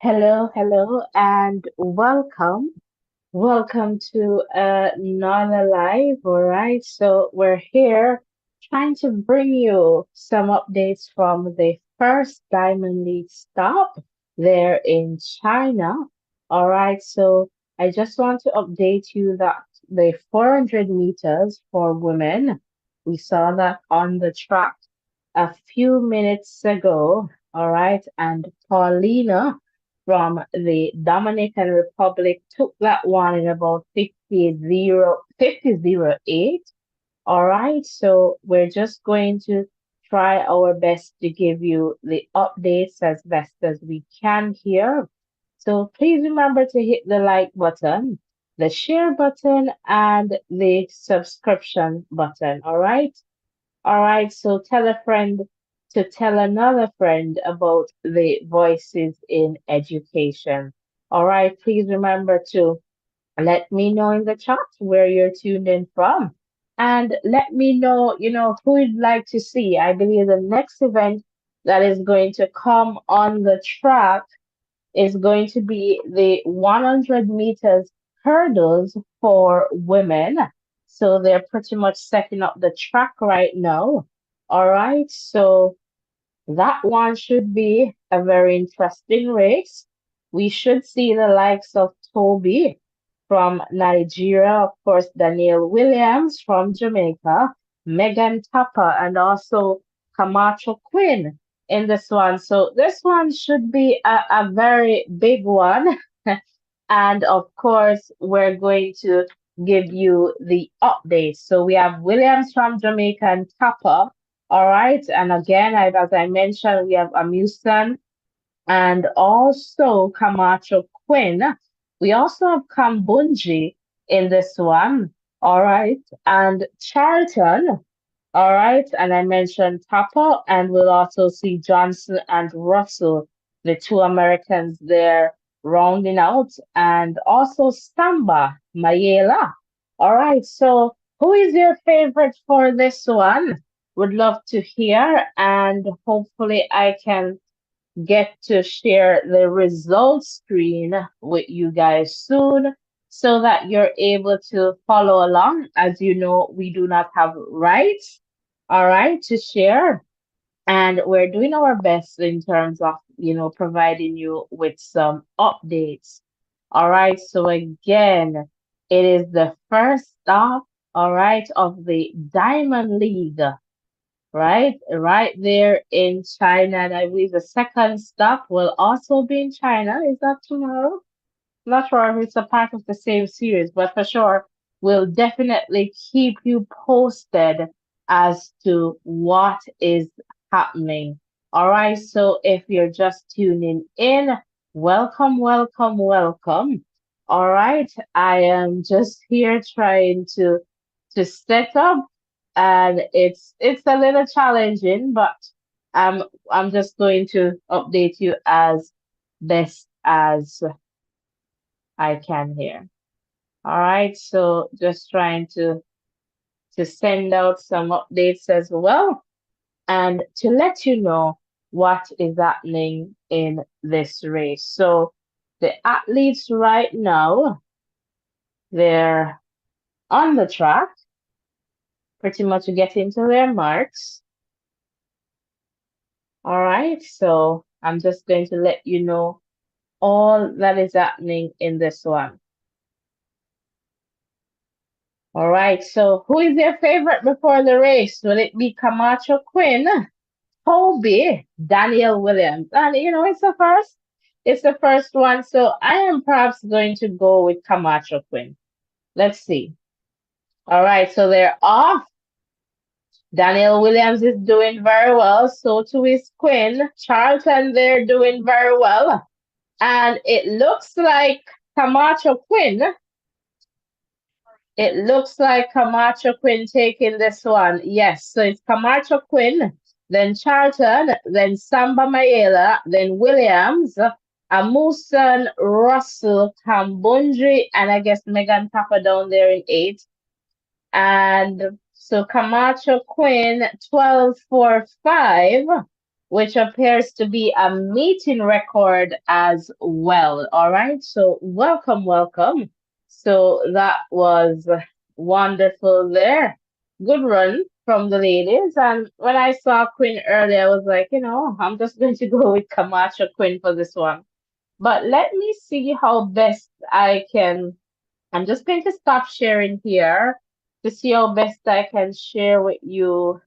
Hello, hello, and welcome. Welcome to another live. All right. So we're here trying to bring you some updates from the first Diamond League stop there in China. All right. So I just want to update you that the 400 meters for women, we saw that on the track a few minutes ago. All right. And Paulina from the Dominican Republic took that one in about 50:08. All right, so we're just going to try our best to give you the updates as best as we can here. So please remember to hit the like button, the share button, and the subscription button. All right. All right, so tell a friend to tell another friend about the Voices in Education. All right, please remember to let me know in the chat where you're tuned in from. And let me know, who you'd like to see. I believe the next event that is going to come on the track is going to be the 100 meters hurdles for women. So they're pretty much setting up the track right now. All right. So that one should be a very interesting race. We should see the likes of Toby from Nigeria, of course, Danielle Williams from Jamaica, Megan Tapper, and also Camacho Quinn in this one. So this one should be a very big one. And of course, we're going to give you the updates. So we have Williams from Jamaica and Tapper. All right. And again, as I mentioned, we have Amusan and also Camacho Quinn. We also have Kambunji in this one. All right. And Charlton. All right. And I mentioned Tapa, and we'll also see Johnson and Russell, the two Americans there rounding out, and also Samba Mayela. All right. So, who is your favorite for this one? Would love to hear, and hopefully, I can get to share the results screen with you guys soon so that you're able to follow along. As you know, we do not have rights, all right, to share. And we're doing our best in terms of, providing you with some updates. All right. So again, it is the first stop, all right, of the Diamond League, right there in China. And I believe the second stop will also be in China. Is that tomorrow? Not sure if it's a part of the same series, but for sure, we'll definitely keep you posted as to what is happening. All right, so if you're just tuning in, welcome, welcome, welcome. All right, I am just here trying to set up, and it's a little challenging, but I'm just going to update you as best as I can here. All right, so just trying to send out some updates as well and to let you know what is happening in this race. So the athletes right now, they're on the track, pretty much getting to their marks. All right, so I'm just going to let you know all that is happening in this one. All right, so who is your favorite before the race? Will it be Camacho Quinn, Toby, Daniel Williams? And it's the first one. So I am perhaps going to go with Camacho Quinn. Let's see. All right, so they're off. Daniel Williams is doing very well. So too is Quinn. Charlton, they're doing very well. And it looks like Camacho Quinn. It looks like Camacho Quinn taking this one. Yes, so it's Camacho Quinn, then Charlton, then Samba Mayela, then Williams, Amusan, Russell, Kambundri, and I guess Megan Tapper down there in eight. And so Camacho Quinn, 12:45. which appears to be a meeting record as well. All right. So welcome, welcome. So that was wonderful there. Good run from the ladies. And when I saw Queen earlier, I was like, I'm just going to go with Camacho Queen for this one. But let me see how best I can. I'm just going to stop sharing here to see how best I can share with you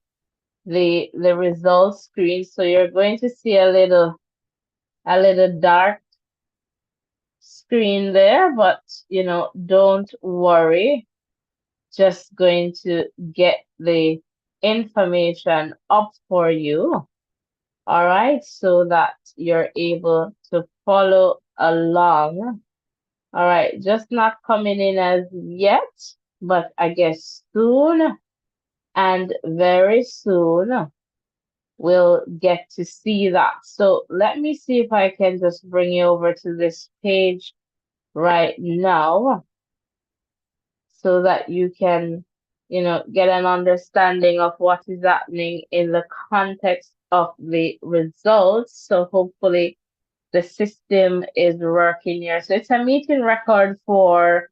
the results screen. So you're going to see a little dark screen there, but don't worry. Just going to get the information up for you. All right, so that you're able to follow along. All right, just not coming in as yet, but I guess soon and very soon we'll get to see that. So let me see if I can just bring you over to this page right now so that you can, get an understanding of what is happening in the context of the results. So hopefully the system is working here. So it's a meeting record for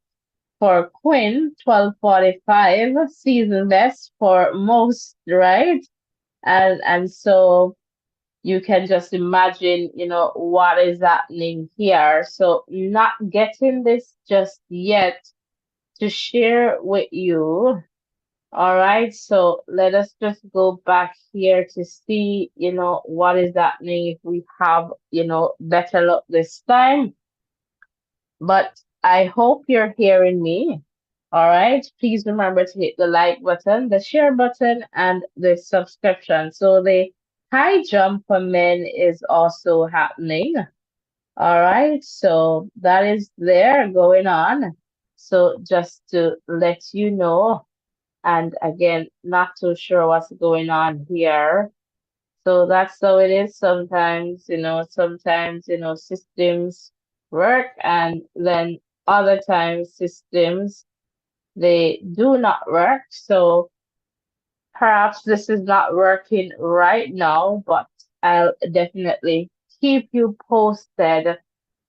Quinn, 12:45 season best for most, right? And so you can just imagine, what is happening here. So not getting this just yet to share with you. All right, so let us just go back here to see, what is happening if we have, better luck this time. But I hope you're hearing me. All right, please remember to hit the like button, the share button, and the subscription. So the high jump for men is also happening. All right, so that is there going on. So just to let you know, and again, not too sure what's going on here. So that's how it is sometimes, systems work and then other times systems, they do not work. So perhaps this is not working right now, but I'll definitely keep you posted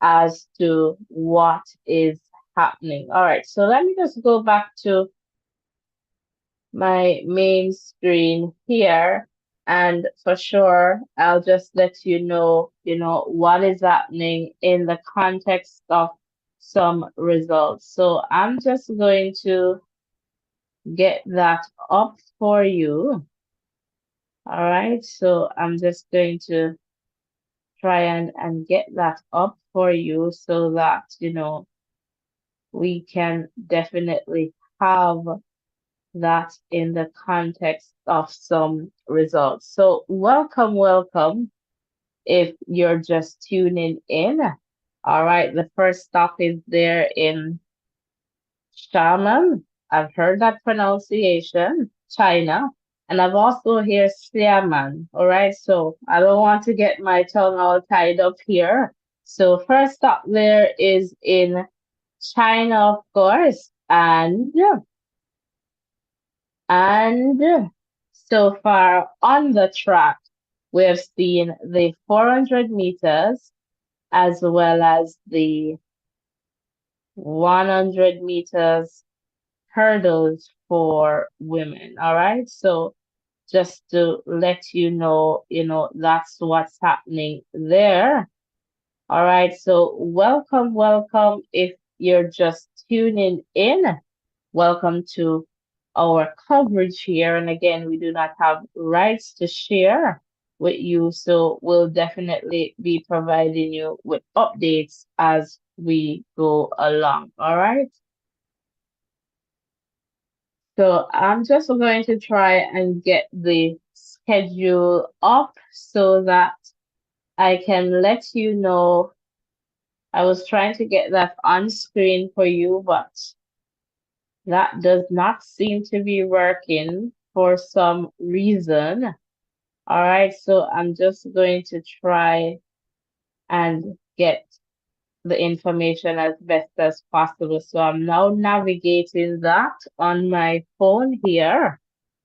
as to what is happening. All right, so let me just go back to my main screen here. And for sure, I'll just let you know, what is happening in the context of some results. So I'm just going to get that up for you. All right. So I'm just going to try and get that up for you so that, we can definitely have that in the context of some results. So welcome, welcome. If you're just tuning in, all right, the first stop is there in Xiamen. I've heard that pronunciation, China. And I've also heard Xiamen. All right, so I don't want to get my tongue all tied up here. So first stop there is in China, of course, and so far on the track, we have seen the 400 meters as well as the 100 meters hurdles for women. All right. So just to let you know, that's what's happening there. All right. So welcome, welcome. If you're just tuning in, welcome to our coverage here. And again, we do not have rights to share with you, so we'll definitely be providing you with updates as we go along. All right. So I'm just going to try and get the schedule up so that I can let you know. I was trying to get that on screen for you, but that does not seem to be working for some reason. All right, so I'm just going to try and get the information as best as possible. So I'm now navigating that on my phone here.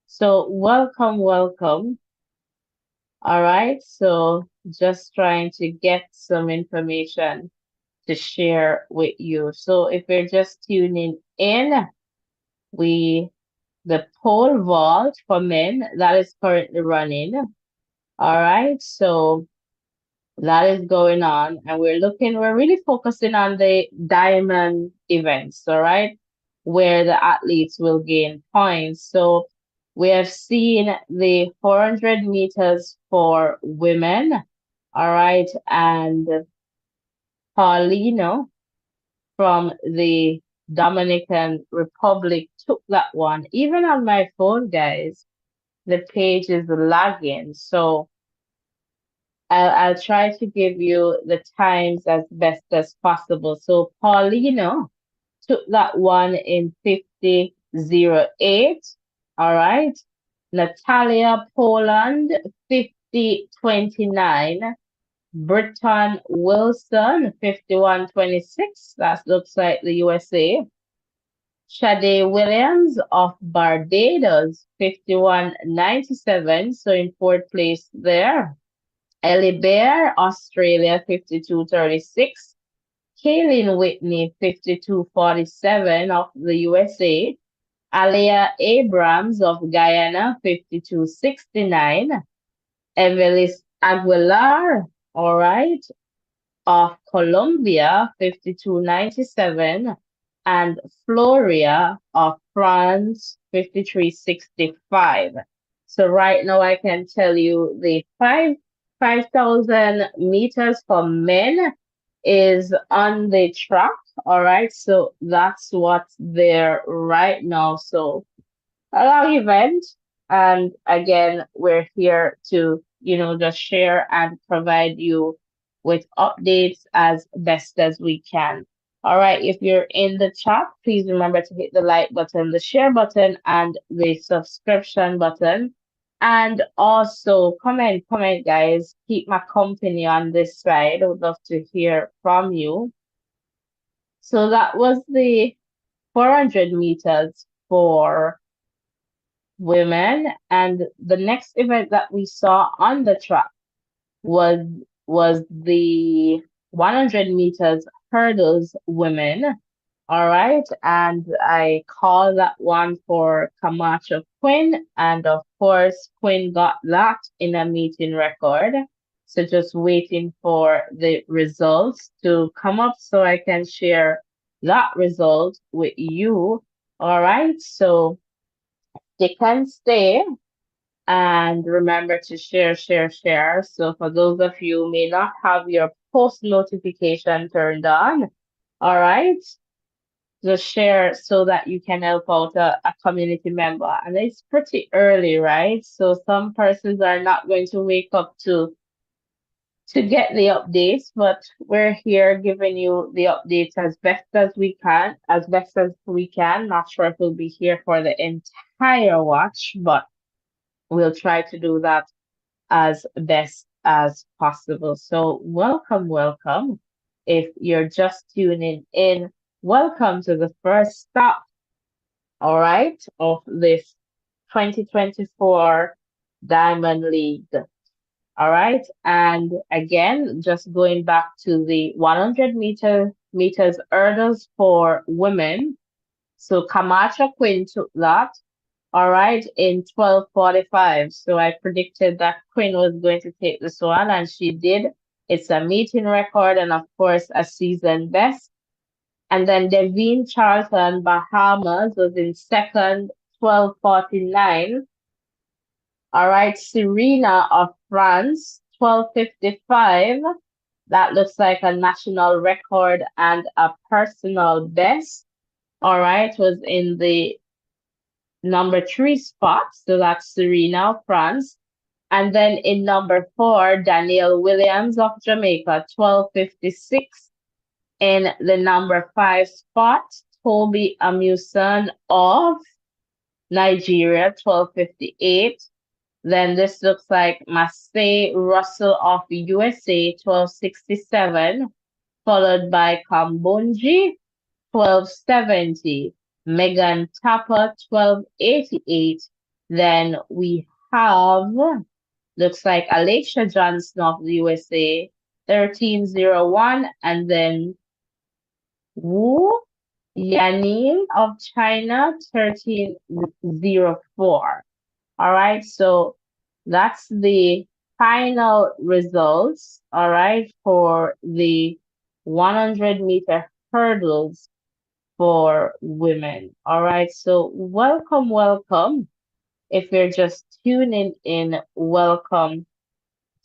So welcome, welcome. All right, so just trying to get some information to share with you. So if you're just tuning in, we the pole vault for men that is currently running. All right, so that is going on, and we're really focusing on the diamond events, all right, where the athletes will gain points. So we have seen the 400 meters for women, all right, and Paulino from the Dominican Republic took that one. Even on my phone, guys, the page is lagging. So I'll try to give you the times as best as possible. So Paulino took that one in 50:08. All right. Natalia Poland, 50:29. Britton Wilson, 51:26. That looks like the USA. Shade Williams of Barbados, 51:97. So in fourth place there. Ellie Bear, Australia, 52:36. Kaylin Whitney, 52:47 of the USA. Alia Abrams of Guyana, 52:69. Evelis Aguilar, all right, of Colombia, 52:97, and Floria of France, 53:65. So right now I can tell you the 5,000 meters for men is on the track. All right, so that's what's there right now. So a long event. And again, we're here to, just share and provide you with updates as best as we can. All right, if you're in the chat, please remember to hit the like button, the share button, and the subscription button. And also comment, guys. Keep my company on this side. I would love to hear from you. So that was the 400 meters for women. And the next event that we saw on the track was was the 100 meters hurdles women. All right, and I call that one for Camacho Quinn, and of course Quinn got that in a meeting record. So just waiting for the results to come up so I can share that result with you. All right, so they can stay and remember to share. So for those of you who may not have your post notification turned on, all right, just share so that you can help out a community member. And it's pretty early, right? So some persons are not going to wake up to get the updates, but we're here giving you the updates as best as we can, as best as we can. Not sure if we'll be here for the entire watch, but we'll try to do that as best as possible. So welcome, welcome. If you're just tuning in, welcome to the first stop, all right, of this 2024 Diamond League. All right. And again, just going back to the 100 meters hurdles for women. So Camacho Quinn took that. All right, in 12:45. So I predicted that Quinn was going to take this one, and she did. It's a meeting record and, of course, a season best. And then Devine Charlton, Bahamas, was in second, 12:49. All right, Serena of France, 12:55. That looks like a national record and a personal best. All right, was in the number 3 spot. So that's Serena of France. And then in number 4, Danielle Williams of Jamaica, 12:56. In the number 5 spot, Toby Amusan of Nigeria, 12:58. Then this looks like Massey Russell of USA, 12:67, followed by Kambonji, 12:70. Megan Tapper, 12:88. Then we have Looks like Alicia Johnson of the USA, 1301, and then Wu Yanin of China, 1304. All right, so that's the final results, all right, for the 100-meter hurdles for women. All right, so welcome, welcome. If you're just tuning in, welcome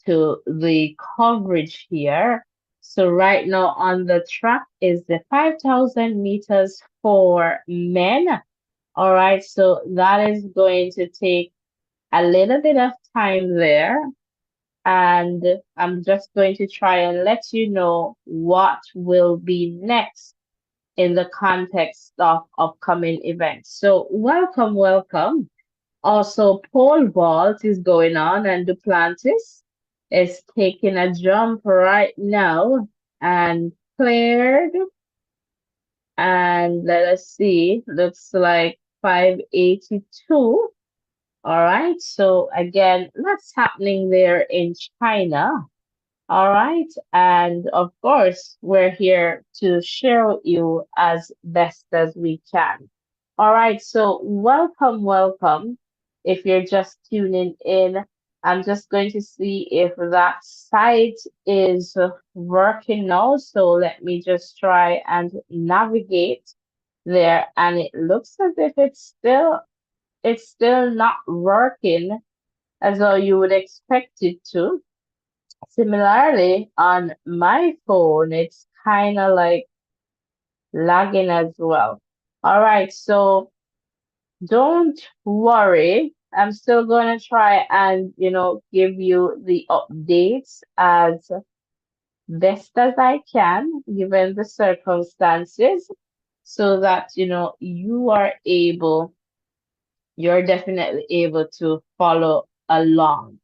to the coverage here. So right now on the track is the 5,000 meters for men. All right, so that is going to take a little bit of time there. And I'm just going to try and let you know what will be next in the context of upcoming events. So welcome, welcome. Also, pole vault is going on, and Duplantis is taking a jump right now and cleared. And let us see, looks like 582. All right, so again, that's happening there in China. All right, and of course, we're here to share with you as best as we can. All right, so welcome, welcome. If you're just tuning in, I'm just going to see if that site is working now. So let me just try and navigate there, and it looks as if it's still not working as though you would expect it to. Similarly, on my phone, it's kind of like lagging as well. All right, so don't worry. I'm still going to try and, give you the updates as best as I can, given the circumstances, so that, you're definitely able to follow along.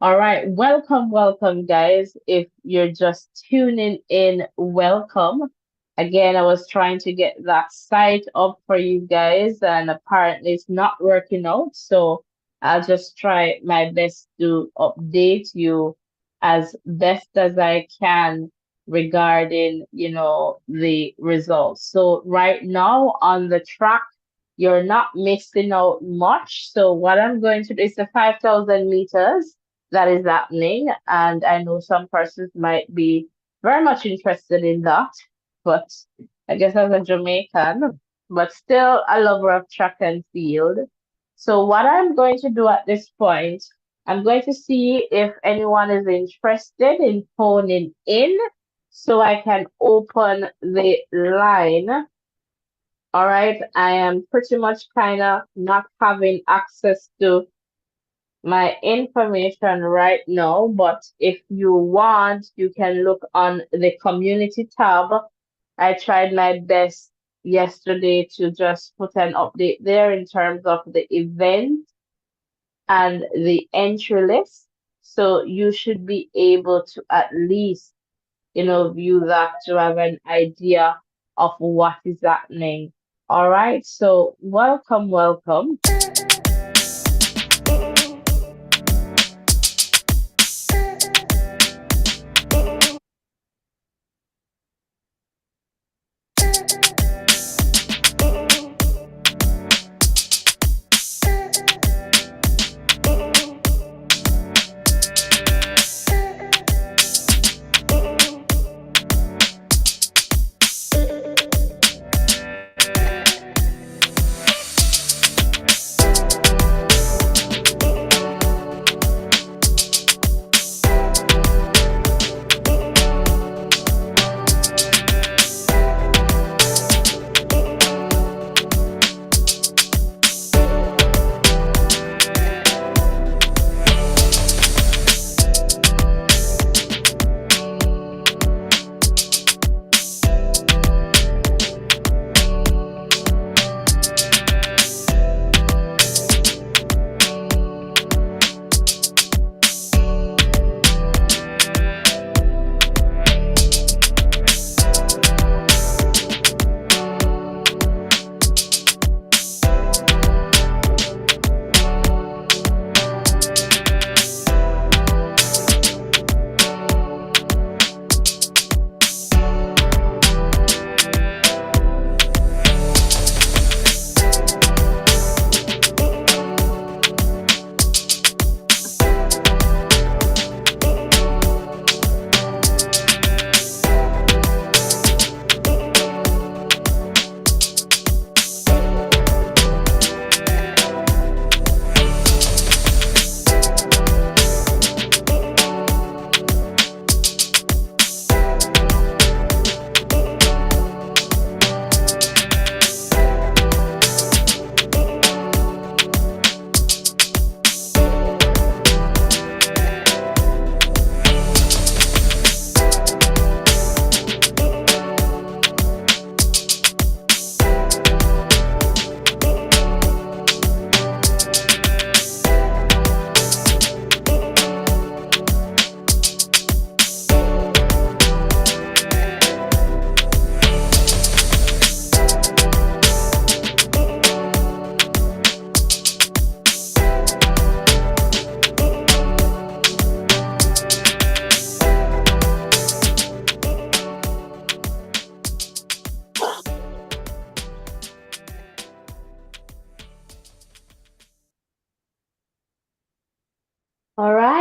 All right, welcome, welcome, guys. If you're just tuning in, welcome. Again, I was trying to get that site up for you guys, and apparently it's not working out. So I'll just try my best to update you as best as I can regarding, the results. So right now on the track, you're not missing out much. So what I'm going to do is the 5,000 meters that is happening. And I know some persons might be very much interested in that, but I guess as a Jamaican, but still a lover of track and field. So what I'm going to do at this point, I'm going to see if anyone is interested in phoning in so I can open the line. All right, I am pretty much kind of not having access to my information right now, but if you want, you can look on the community tab. I tried my best yesterday to just put an update there in terms of the event and the entry list. So you should be able to at least, view that to have an idea of what is happening. All right, so welcome, welcome.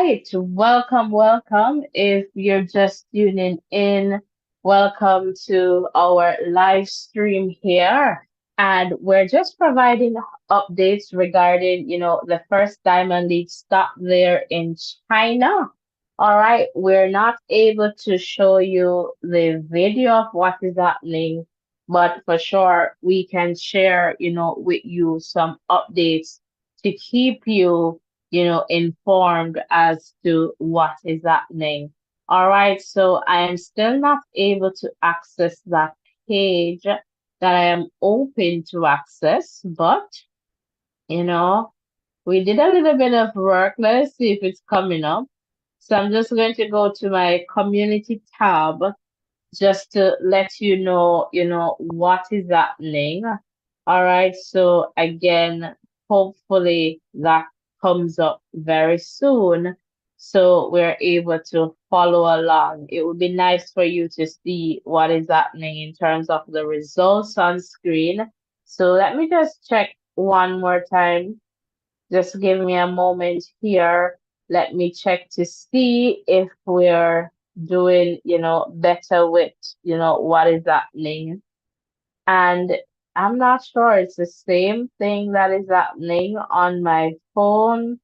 right, welcome, welcome. If you're just tuning in, welcome to our live stream here. And we're just providing updates regarding, the first Diamond League stop there in China. All right, we're not able to show you the video of what is happening, but for sure we can share, with you some updates to keep you informed as to what is happening. All right, so I am still not able to access that page that I am open to access, but you know, we did a little bit of work. Let's see if it's coming up. So I'm just going to go to my community tab just to let you know, what is happening. All right. So again, hopefully that comes up very soon. So we're able to follow along. It would be nice for you to see what is happening in terms of the results on screen. So let me just check one more time. Just give me a moment here. Let me check to see if we're doing, better with, what is happening. And I'm not sure it's the same thing that is happening on my phone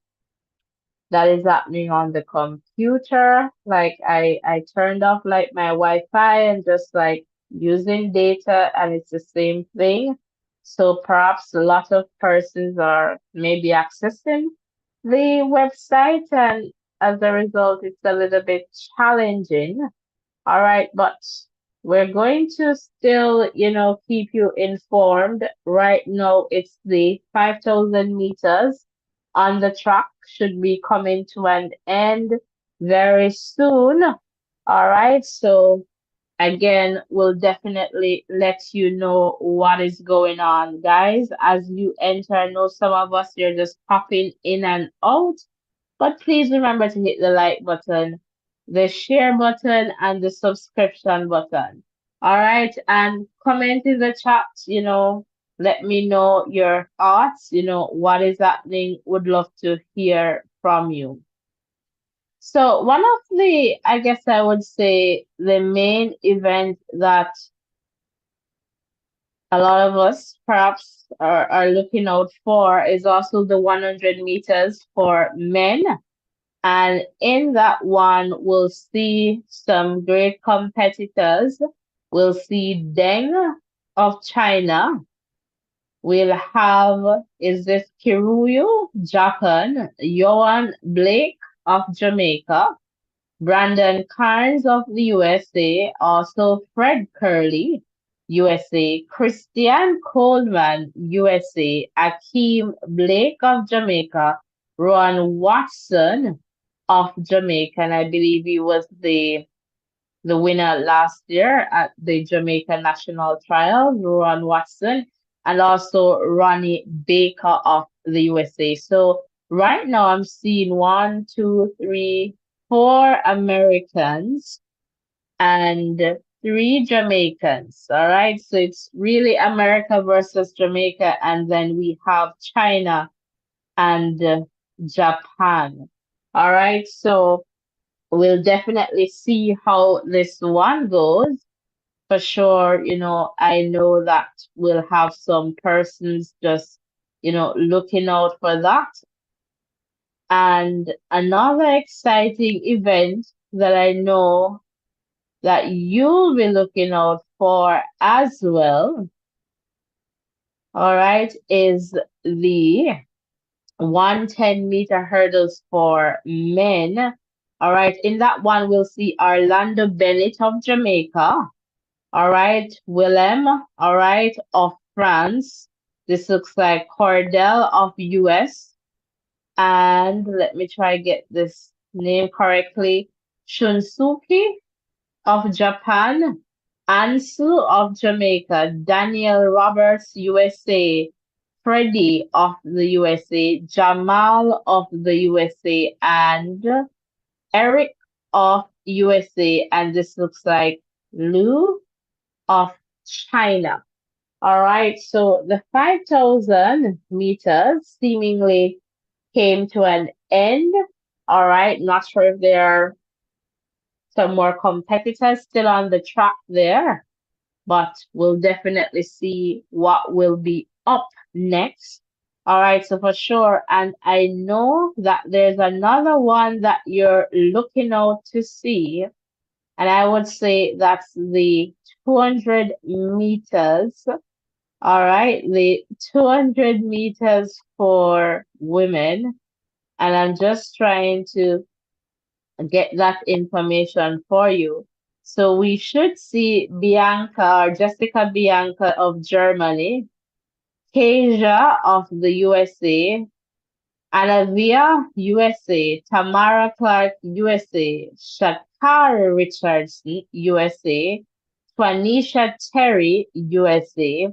that is happening on the computer. Like I turned off like my Wi-Fi and just like using data and it's the same thing. So perhaps a lot of persons are maybe accessing the website and as a result it's a little bit challenging. All right, but we're going to still, keep you informed. Right now, it's the 5,000 meters on the track should be coming to an end very soon. All right, so again, we'll definitely let you know what is going on, guys. As you enter, I know some of us, you're just popping in and out. But please remember to hit the like button, the share button, and the subscription button. All right. And comment in the chat, let me know your thoughts, what is happening. Would love to hear from you. So, one of the, I guess I would say, the main event that a lot of us perhaps are looking out for is also the 100 meters for men. And in that one, we'll see some great competitors. We'll see Deng of China. We'll have, is this Kiruyu, Japan, Johan Blake of Jamaica, Brandon Carnes of the USA, also Fred Curley, USA, Christian Coleman, USA, Akeem Blake of Jamaica, Ron Watson of Jamaica, and I believe he was the winner last year at the Jamaica National Trial, Ron Watson, and also Ronnie Baker of the USA. So right now I'm seeing one, two, three, four Americans and three Jamaicans. All right. So it's really America versus Jamaica. And then we have China and Japan. All right. So we'll definitely see how this one goes. For sure, I know that we'll have some persons just, looking out for that. And another exciting event that I know that you'll be looking out for as well, all right, is the 110-meter hurdles for men. All right, in that one, we'll see Orlando Bennett of Jamaica. All right, Willem, all right, of France. This looks like Cordell of US. And let me try get this name correctly. Shunsuke of Japan, Ansu of Jamaica, Daniel Roberts, USA, Freddie of the USA, Jamal of the USA, and Eric of USA. And this looks like Lou of China. All right, so the 5,000 meters seemingly came to an end. All right. Not sure if there are some more competitors still on the track there, but we'll definitely see what will be up next. All right, so for sure. And I know that there's another one that you're looking out to see. And I would say that's the 200 meters. All right, the 200 meters for women. And I'm just trying to get that information for you. So we should see Bianca or Jessica Bianca of Germany, Kasia of the USA, Anavia USA, Tamara Clark USA, Sha'Carri Richardson USA, Twanisha Terry USA,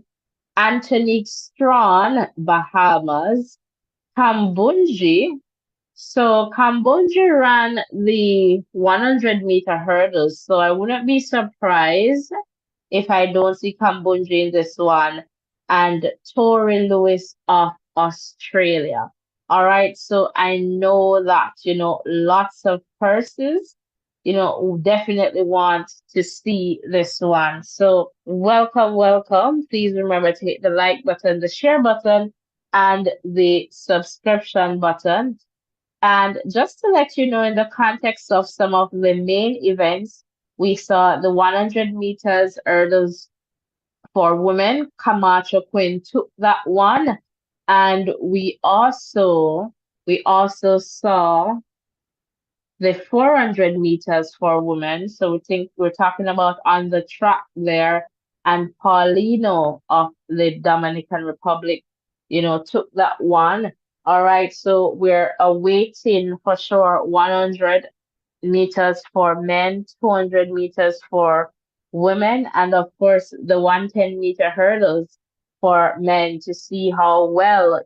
Antonique Strawn Bahamas, Kambunji. So Kambunji ran the 100-meter hurdles, so I wouldn't be surprised if I don't see Kambunji in this one, and Tori Lewis of Australia. All right, so I know that, lots of persons, who definitely want to see this one. So welcome, welcome. Please remember to hit the like button, the share button, and the subscription button. And just to let you know, in the context of some of the main events, we saw the 100 meters hurdles for women. Camacho Quinn took that one. And we also saw the 400 meters for women. So we think we're talking about on the track there. And Paulino of the Dominican Republic, took that one. All right. So we're awaiting for sure 100 meters for men, 200 meters for women, and of course the 110-meter hurdles for men to see how well,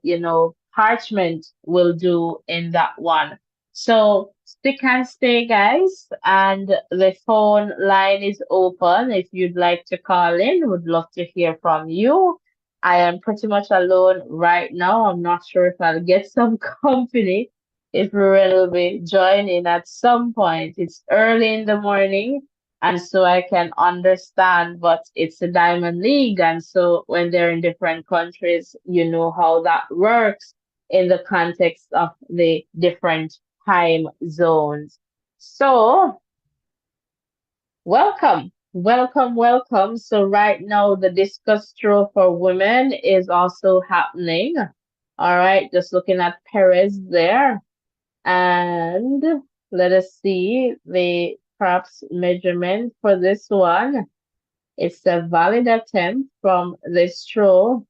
Parchment will do in that one. So stick and stay, guys, and the phone line is open. If you'd like to call in, would love to hear from you. I am pretty much alone right now. I'm not sure if I'll get some company if we will be joining at some point. It's early in the morning, and so I can understand, but it's a Diamond League, and so when they're in different countries, you know how that works in the context of the different time zones. So, welcome, welcome, welcome. So, right now, the discus throw for women is also happening. All right, just looking at Perez there. And let us see the perhaps measurement for this one. It's a valid attempt from the straw.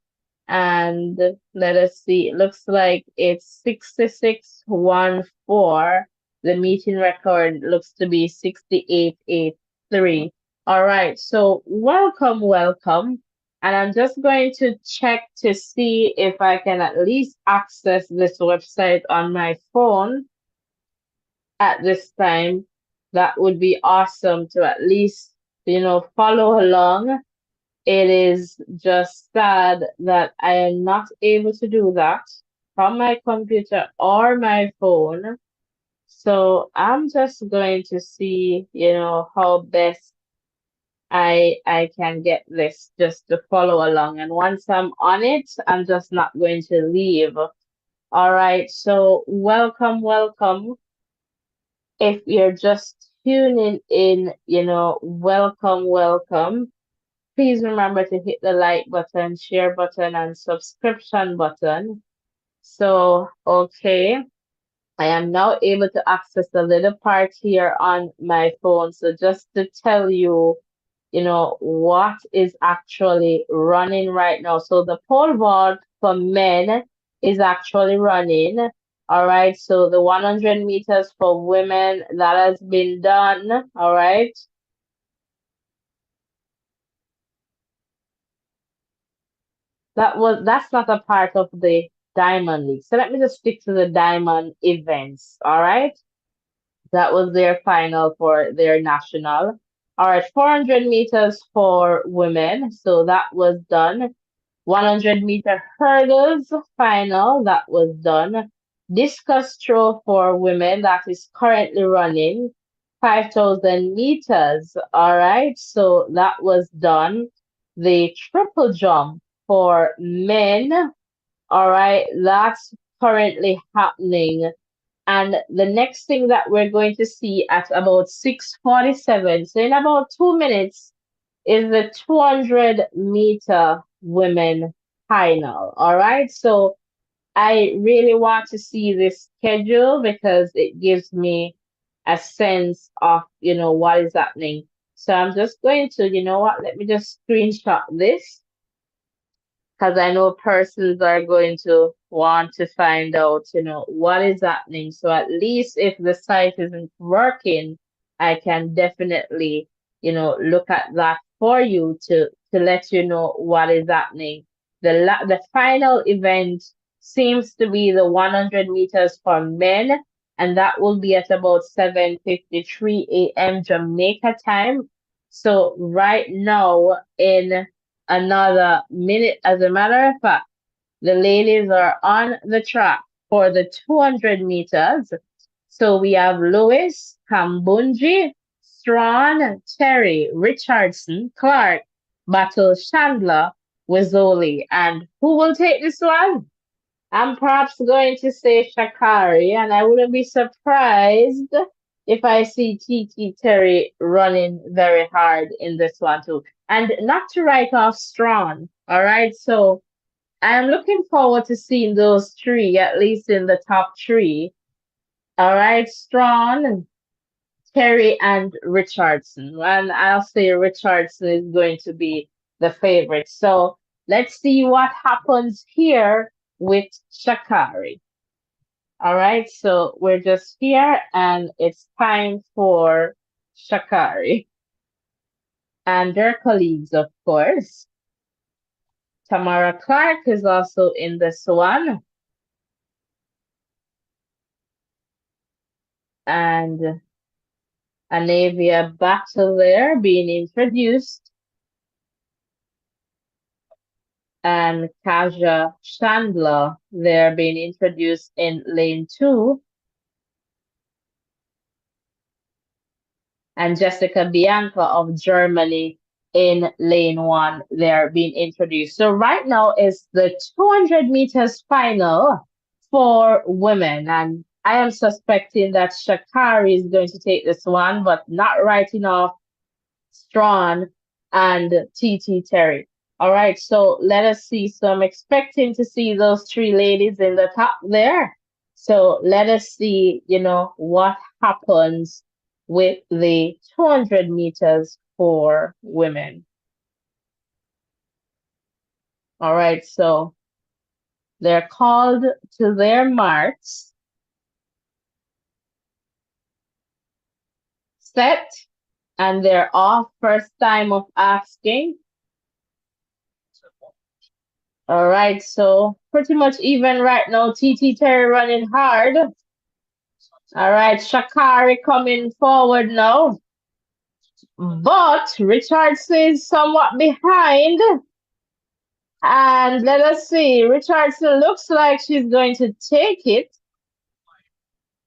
And let us see, it looks like it's 66.14. The meeting record looks to be 68.83. All right, so welcome, welcome. And I'm just going to check to see if I can at least access this website on my phone at this time. That would be awesome to at least, follow along. It is just sad that I am not able to do that from my computer or my phone. So I'm just going to see, how best I can get this just to follow along. And once I'm on it, I'm just not going to leave. All right. So welcome, welcome. If you're just tuning in, welcome, welcome. Please remember to hit the like button, share button, and subscription button. So, okay, I am now able to access the little part here on my phone. So just to tell you, what is actually running right now. So the pole vault for men is actually running. All right. So the 100 meters for women, that has been done. All right. That's not a part of the Diamond League. So let me just stick to the Diamond events. All right. That was their final for their national. All right, 400 meters for women. So that was done. 100-meter hurdles final, that was done. discus throw for women that is currently running 5,000 meters. All right, so that was done. The triple jump for men. All right, that's currently happening. And the next thing that we're going to see at about 6:47, so in about 2 minutes, is the 200-meter women final. All right, so I really want to see this schedule because it gives me a sense of, what is happening. So I'm just going to, let me just screenshot this because I know persons are going to want to find out, what is happening. So at least if the site isn't working, I can definitely, look at that for you to let you know what is happening. The final event seems to be the 100 meters for men, and that will be at about 7:53 a.m. Jamaica time. So right now in another minute. As a matter of fact, the ladies are on the track for the 200 meters. So we have Lewis, Kambunji, Strawn, Terry, Richardson, Clark, Battle, Chandler, Wizzoli. And who will take this one? I'm perhaps going to say Sha'Carri, and I wouldn't be surprised if I see TT Terry running very hard in this one too. And not to write off Strawn, all right? So I'm looking forward to seeing those three, at least in the top three. All right, Strawn, Terry, and Richardson. And I'll say Richardson is going to be the favorite. So let's see what happens here with Sha'Carri. All right, so we're just here and it's time for Sha'Carri and their colleagues, of course. Tamara Clark is also in this one. And Anavia Battle there being introduced. And Kaja Chandler there being introduced in lane 2. And Jessica Bianca of Germany in lane 1 there being introduced. So right now is the 200 meters final for women. And I am suspecting that Sha'Carri is going to take this one, but not writing off Strawn and TT Terry. All right, so let us see. So I'm expecting to see those three ladies in the top there. So let us see, what happens with the 200 meters for women. All right, so they're called to their marks. Set, and they're off. First time of asking. All right, so pretty much even right now. TT Terry running hard. All right, Sha'Carri coming forward now. But Richardson is somewhat behind. And let us see. Richardson looks like she's going to take it.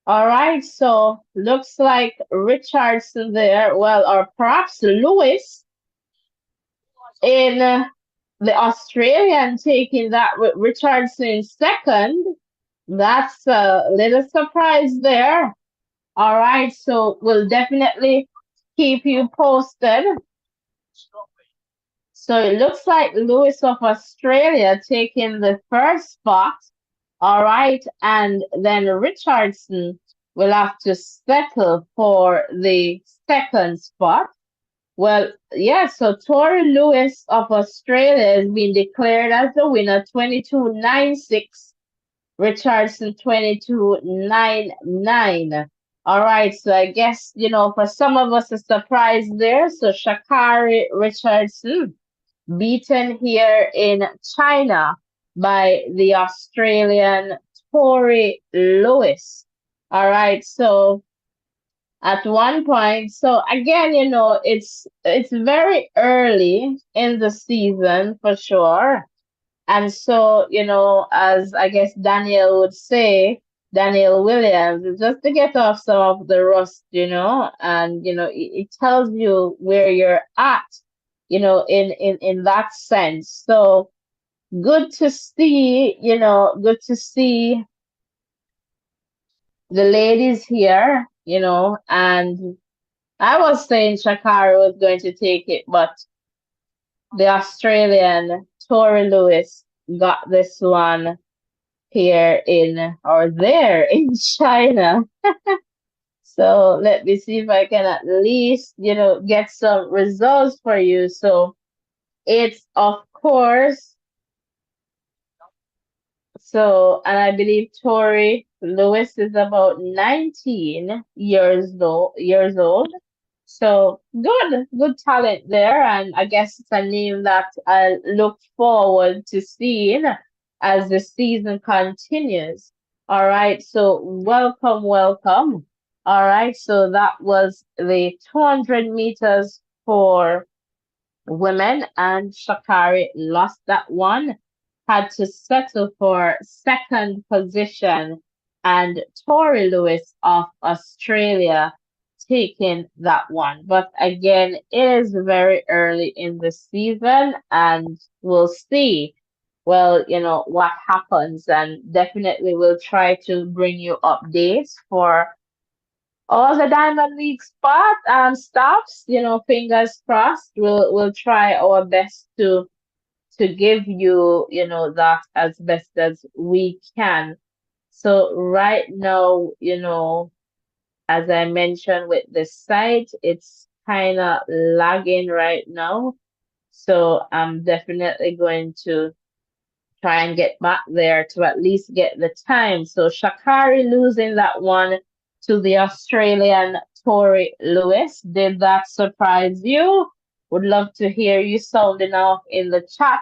All right, so looks like Richardson there. Well, or perhaps Lewis in the Australian taking that with Richardson in second. That's a little surprise there. All right, so we'll definitely keep you posted. So it looks like Lewis of Australia taking the first spot. All right, and then Richardson will have to settle for the second spot. Well, yeah, so Tori Lewis of Australia has been declared as the winner, 22.96. Richardson 22.99. All right, so I guess, for some of us, a surprise there. So Sha'Carri Richardson beaten here in China by the Australian Tori Lewis. All right, so at one point, so again, it's very early in the season for sure. And so, as I guess Daniel would say, Daniel Williams, just to get off some of the rust, and it tells you where you're at, in that sense. So good to see, good to see the ladies here, and I was saying Sha'Carri was going to take it, but the Australian Tori Lewis got this one here in or there in China. So let me see if I can at least, get some results for you. So it's of course, and I believe Tori Lewis is about 19 years old. So good talent there. And I guess it's a name that I look forward to seeing as the season continues. All right. So welcome, welcome. All right. So that was the 200 meters for women, and Sha'Carri lost that one, had to settle for second position, and Tori Lewis of Australia taking that one. But again, it is very early in the season, and we'll see. Well, what happens, and definitely we'll try to bring you updates for all the Diamond League stops, fingers crossed. We'll try our best to give you, that as best as we can. So right now, as I mentioned with the site, it's kind of lagging right now. So I'm definitely going to try and get back there to at least get the time. So Sha'Carri losing that one to the Australian Tori Lewis. Did that surprise you? Would love to hear you sounding off in the chat,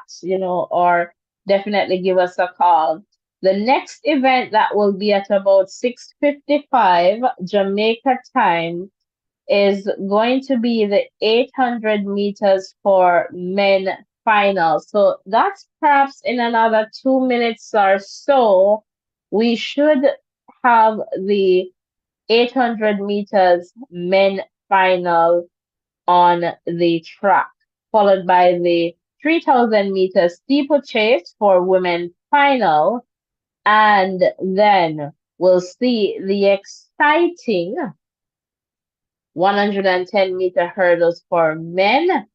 or definitely give us a call. The next event that will be at about 6:55 Jamaica time is going to be the 800 meters for men final. So that's perhaps in another 2 minutes or so. We should have the 800 meters men final on the track, followed by the 3,000 meters steeplechase for women final. And then we'll see the exciting 110-meter hurdles for men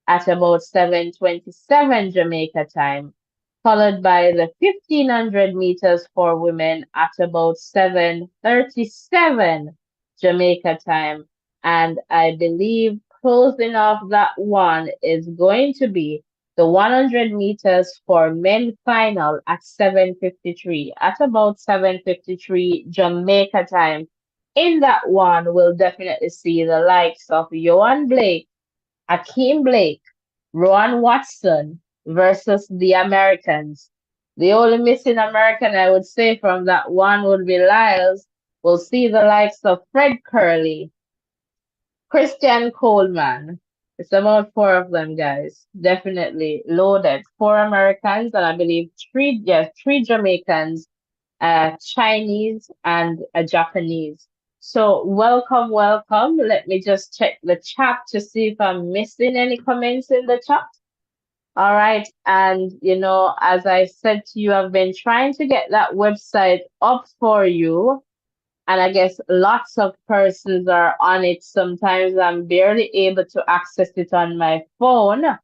at about 7:27 Jamaica time, followed by the 1,500 meters for women at about 7:37 Jamaica time. And I believe closing off that one is going to be the 100 meters for men final at 7:53, at about 7:53 Jamaica time. In that one, we'll definitely see the likes of Johan Blake, Akeem Blake, Rowan Watson versus the Americans. The only missing American I would say from that one would be Lyles. We'll see the likes of Fred Curley, Christian Coleman. It's about four of them, guys. Definitely loaded. Four Americans and I believe three Jamaicans, Chinese, and a Japanese. So welcome, welcome. Let me just check the chat to see if I'm missing any comments in the chat. All right. And, as I said to you, I've been trying to get that website up for you. And I guess lots of persons are on it. Sometimes I'm barely able to access it on my phone.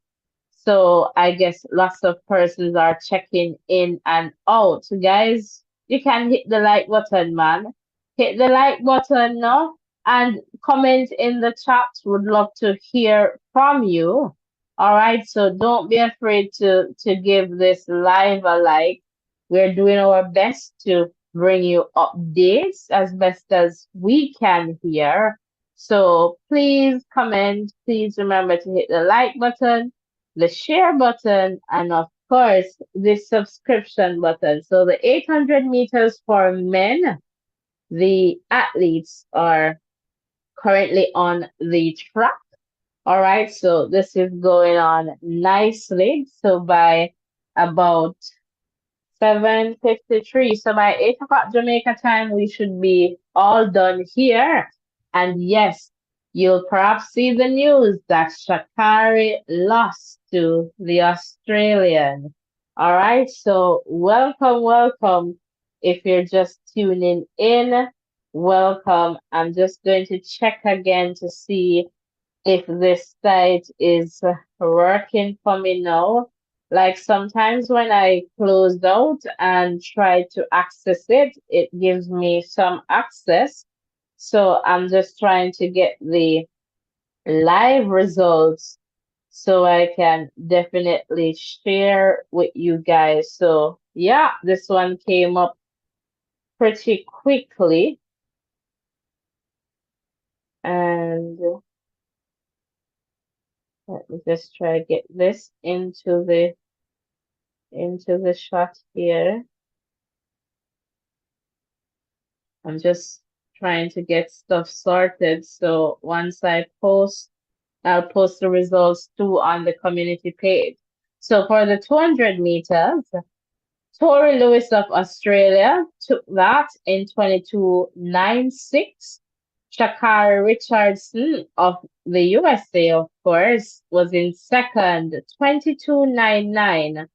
So I guess lots of persons are checking in and out. So guys, you can hit the like button, man. Hit the like button now and comment in the chat. Would love to hear from you. All right, so don't be afraid to give this live a like. We're doing our best to bring you updates as best as we can here. So please comment. Please remember to hit the like button, the share button, and of course, the subscription button. So the 800 meters for men, the athletes are currently on the track. All right, so this is going on nicely. So by about 7:53. So by 8 o'clock Jamaica time, we should be all done here. And yes, you'll perhaps see the news that Sha'Carri lost to the Australian. All right. So welcome, welcome. If you're just tuning in, welcome. I'm just going to check again to see if this site is working for me now. Like sometimes when I closed out and try to access it, it gives me some access. So I'm just trying to get the live results so I can definitely share with you guys. So yeah, this one came up pretty quickly. And let me just try to get this into the shot here. I'm just trying to get stuff sorted. So once I post, I'll post the results too on the community page. So for the 200 meters, Tori Lewis of Australia took that in 22:96. Sha'Carri Richardson of the USA, of course, was in second, 22:99,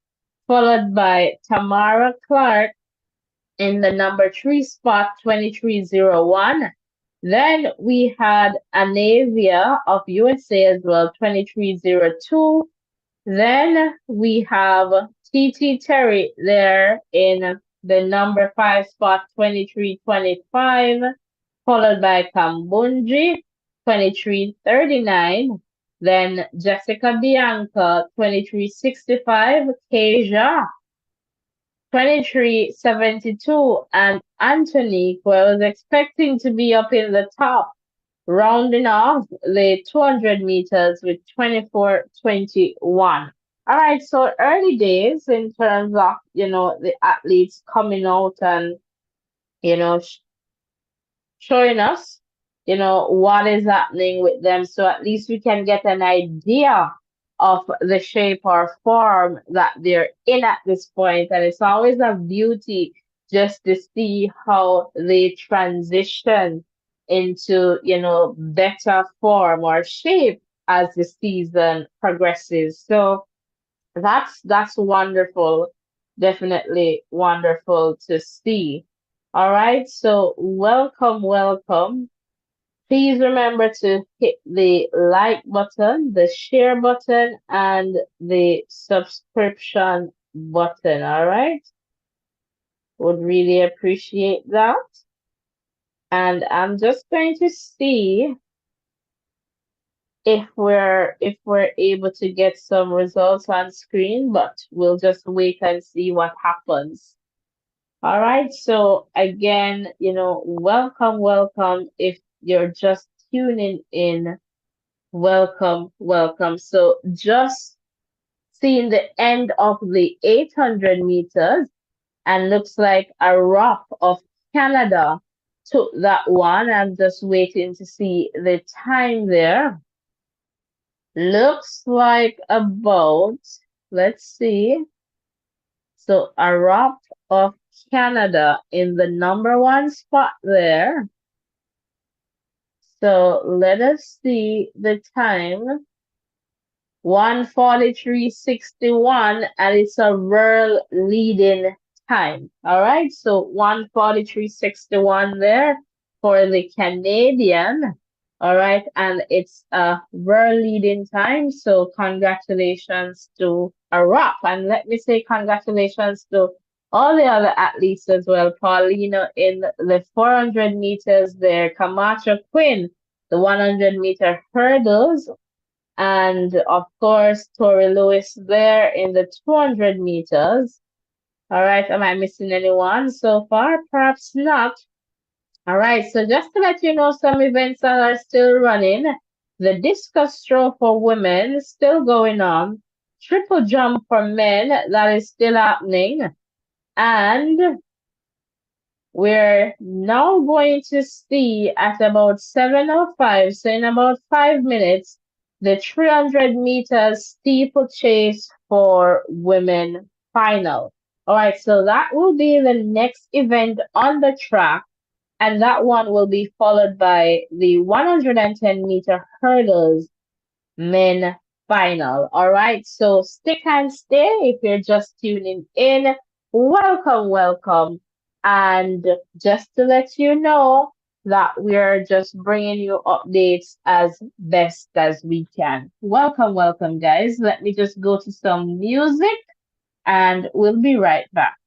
followed by Tamara Clark in the number 3 spot, 23:01. Then we had Anavia of USA as well, 23:02. Then we have TT Terry there in the number 5 spot, 23:25, followed by Kambunji, 23:39. Then Jessica Bianca, 23:65, Keja, 23:72, and Anthony, who I was expecting to be up in the top, rounding off the 200 meters with 24:21. All right, so early days in terms of, the athletes coming out and, you know, showing us, what is happening with them. So at least we can get an idea of the shape or form that they're in at this point. And it's always a beauty just to see how they transition into, better form or shape as the season progresses. So that's wonderful. Definitely wonderful to see. All right, so welcome, welcome. Please remember to hit the like button, the share button, and the subscription button. All right, would really appreciate that. And I'm just going to see if we're able to get some results on screen, but we'll just wait and see what happens. All right, so again, welcome, welcome. If you're just tuning in, welcome, welcome. So just seeing the end of the 800 meters, and looks like a rock of Canada took that one. I'm just waiting to see the time there. Looks like about, let's see. So a rock of Canada in the number one spot there. So let us see the time. 1:43:61, and it's a world leading time. All right, so 1:43:61 there for the Canadian. All right, and it's a world leading time. So congratulations to Arap, and let me say congratulations to all the other athletes as well. Paulina in the 400 meters there, Camacho Quinn, the 100-meter hurdles, and of course, Tori Lewis there in the 200 meters. All right, am I missing anyone so far? Perhaps not. All right, so just to let you know, some events that are still running. The discus throw for women is still going on. Triple jump for men, that is still happening. And we're now going to see at about 7:05, so in about 5 minutes, the 300 meters steeplechase for women final. All right, so that will be the next event on the track, and that one will be followed by the 110-meter hurdles men final. All right, so stick and stay if you're just tuning in. Welcome, welcome. And just to let you know that we're just bringing you updates as best as we can. Welcome, welcome, guys. Let me just go to some music and we'll be right back.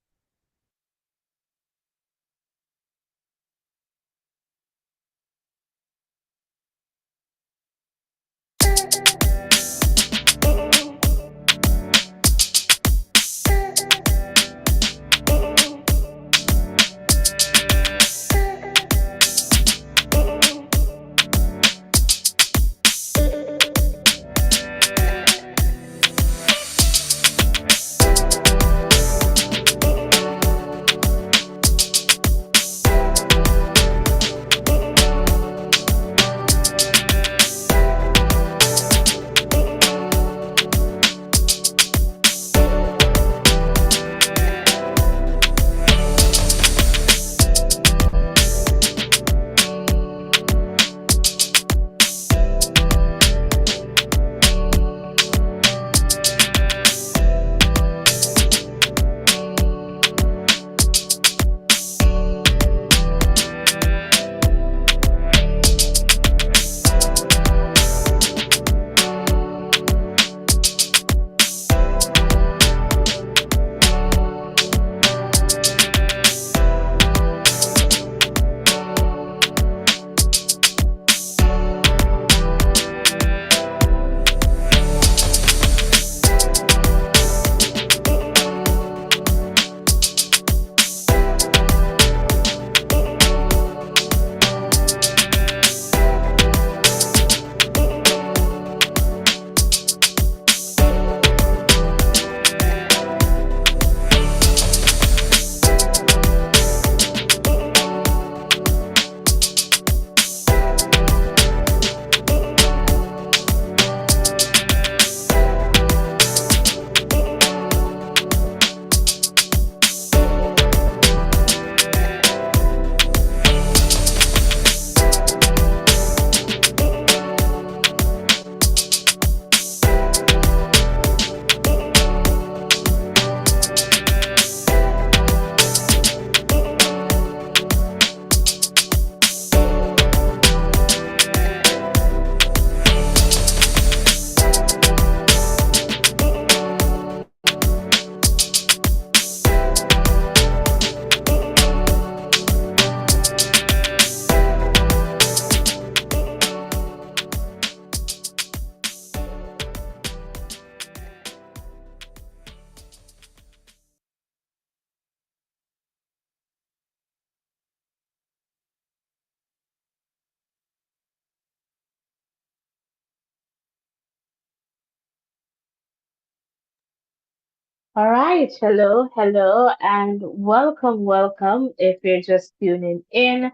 All right, hello, hello, and welcome, welcome. If you're just tuning in,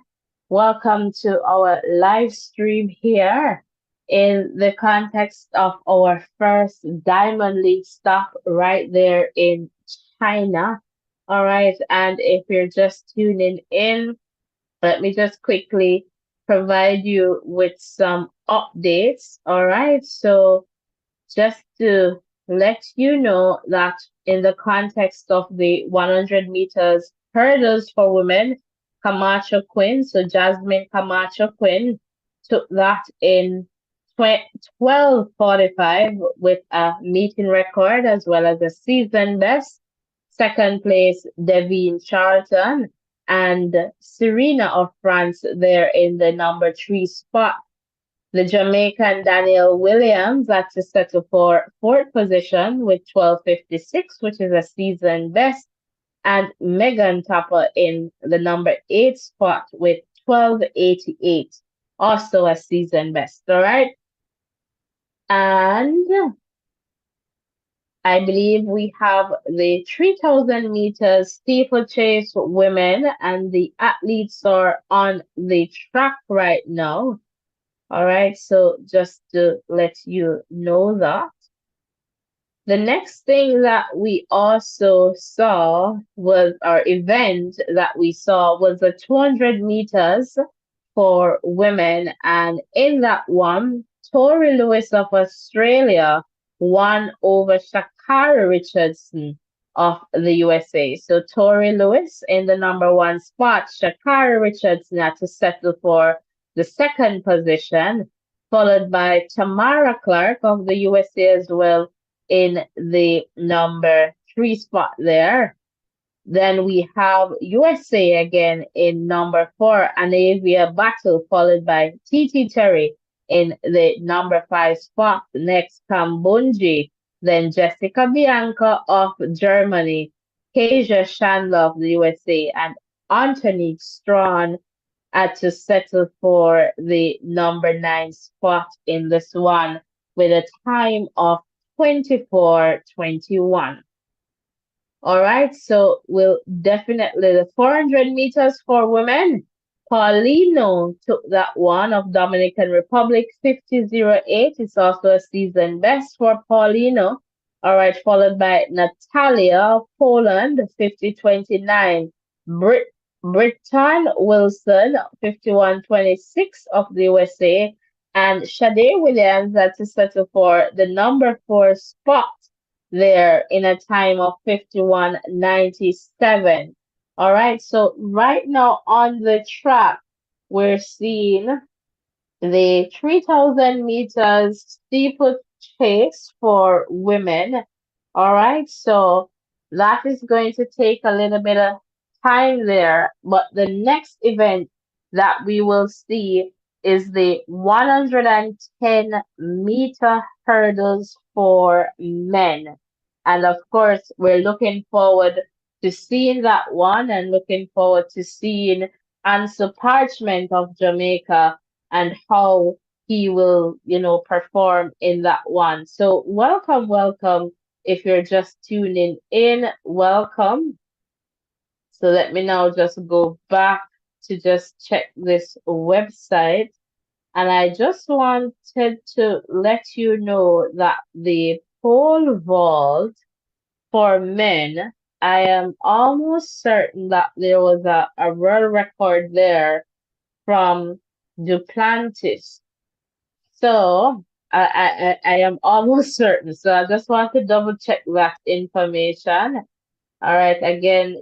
welcome to our live stream here in the context of our first Diamond League stop right there in China. All right, and if you're just tuning in, let me just quickly provide you with some updates. All right, so just to let you know that in the context of the 100 meters hurdles for women, Camacho Quinn, so Jasmine Camacho Quinn, took that in 12:45 with a meeting record as well as a season best. Second place, Devine Charlton and Serena of France there in the number three spot. The Jamaican Daniel Williams had to settle for fourth position with 12:56, which is a season best, and Megan Tapper in the number eight spot with 12:88, also a season best. All right, and I believe we have the 3,000 meters steeplechase women, and the athletes are on the track right now. All right, so just to let you know that. The next thing that we also saw was our event that we saw was the 200 meters for women. And in that one, Tori Lewis of Australia won over Sha'Carri Richardson of the USA. So Tori Lewis in the number one spot, Sha'Carri Richardson had to settle for the second position, followed by Tamara Clark of the USA as well in the number three spot there. Then we have USA again in number four, Anavia Battle, followed by TT Terry in the number five spot. Next, Kambunji, then Jessica Bianca of Germany, Kasia Chandler of the USA, and Antonique Strawn had to settle for the number nine spot in this one with a time of 24:21. All right, so we'll definitely the 400 meters for women. Paulino took that one of Dominican Republic 50:08. It's also a season best for Paulino. All right, followed by Natalia of Poland 50:29. Britton Wilson 51:26 of the USA, and Sade Williams had to settle for the number four spot there in a time of 51:97. All right, so right now on the track, we're seeing the 3,000 meters steeplechase for women. All right, so that is going to take a little bit of time there, but the next event that we will see is the 110-meter hurdles for men. And of course, we're looking forward to seeing that one and looking forward to seeing Ansu Parchment of Jamaica and how he will, perform in that one. So welcome, welcome. If you're just tuning in, welcome. So let me now just go back to just check this website. And I just wanted to let you know that the pole vault for men, I am almost certain that there was a world record there from Duplantis. So I am almost certain. So I just want to double check that information. All right, again,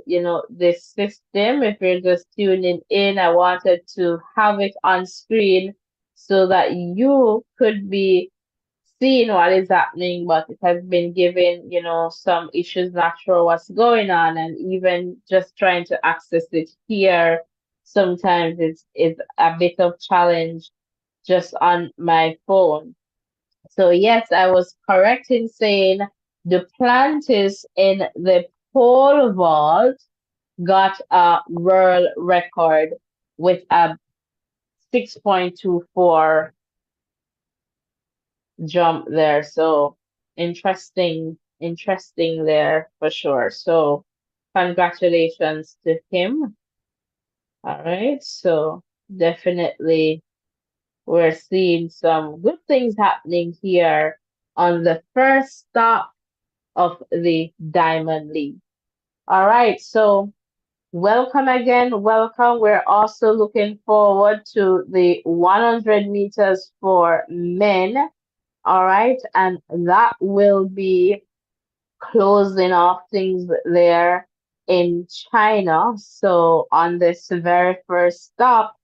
this system, if you're just tuning in, I wanted to have it on screen so that you could be seeing what is happening, but it has been given, some issues, not sure what's going on, and even just trying to access it here, sometimes it's a bit of challenge just on my phone. So yes, I was correct in saying the plant is in the pole vault got a world record with a 6.24 jump there. So interesting there for sure. So congratulations to him. All right. So definitely we're seeing some good things happening here on the first stop of the Diamond League. All right. So welcome again. Welcome. We're also looking forward to the 100 meters for men. All right. And that will be closing off things there in China. So on this very first stop,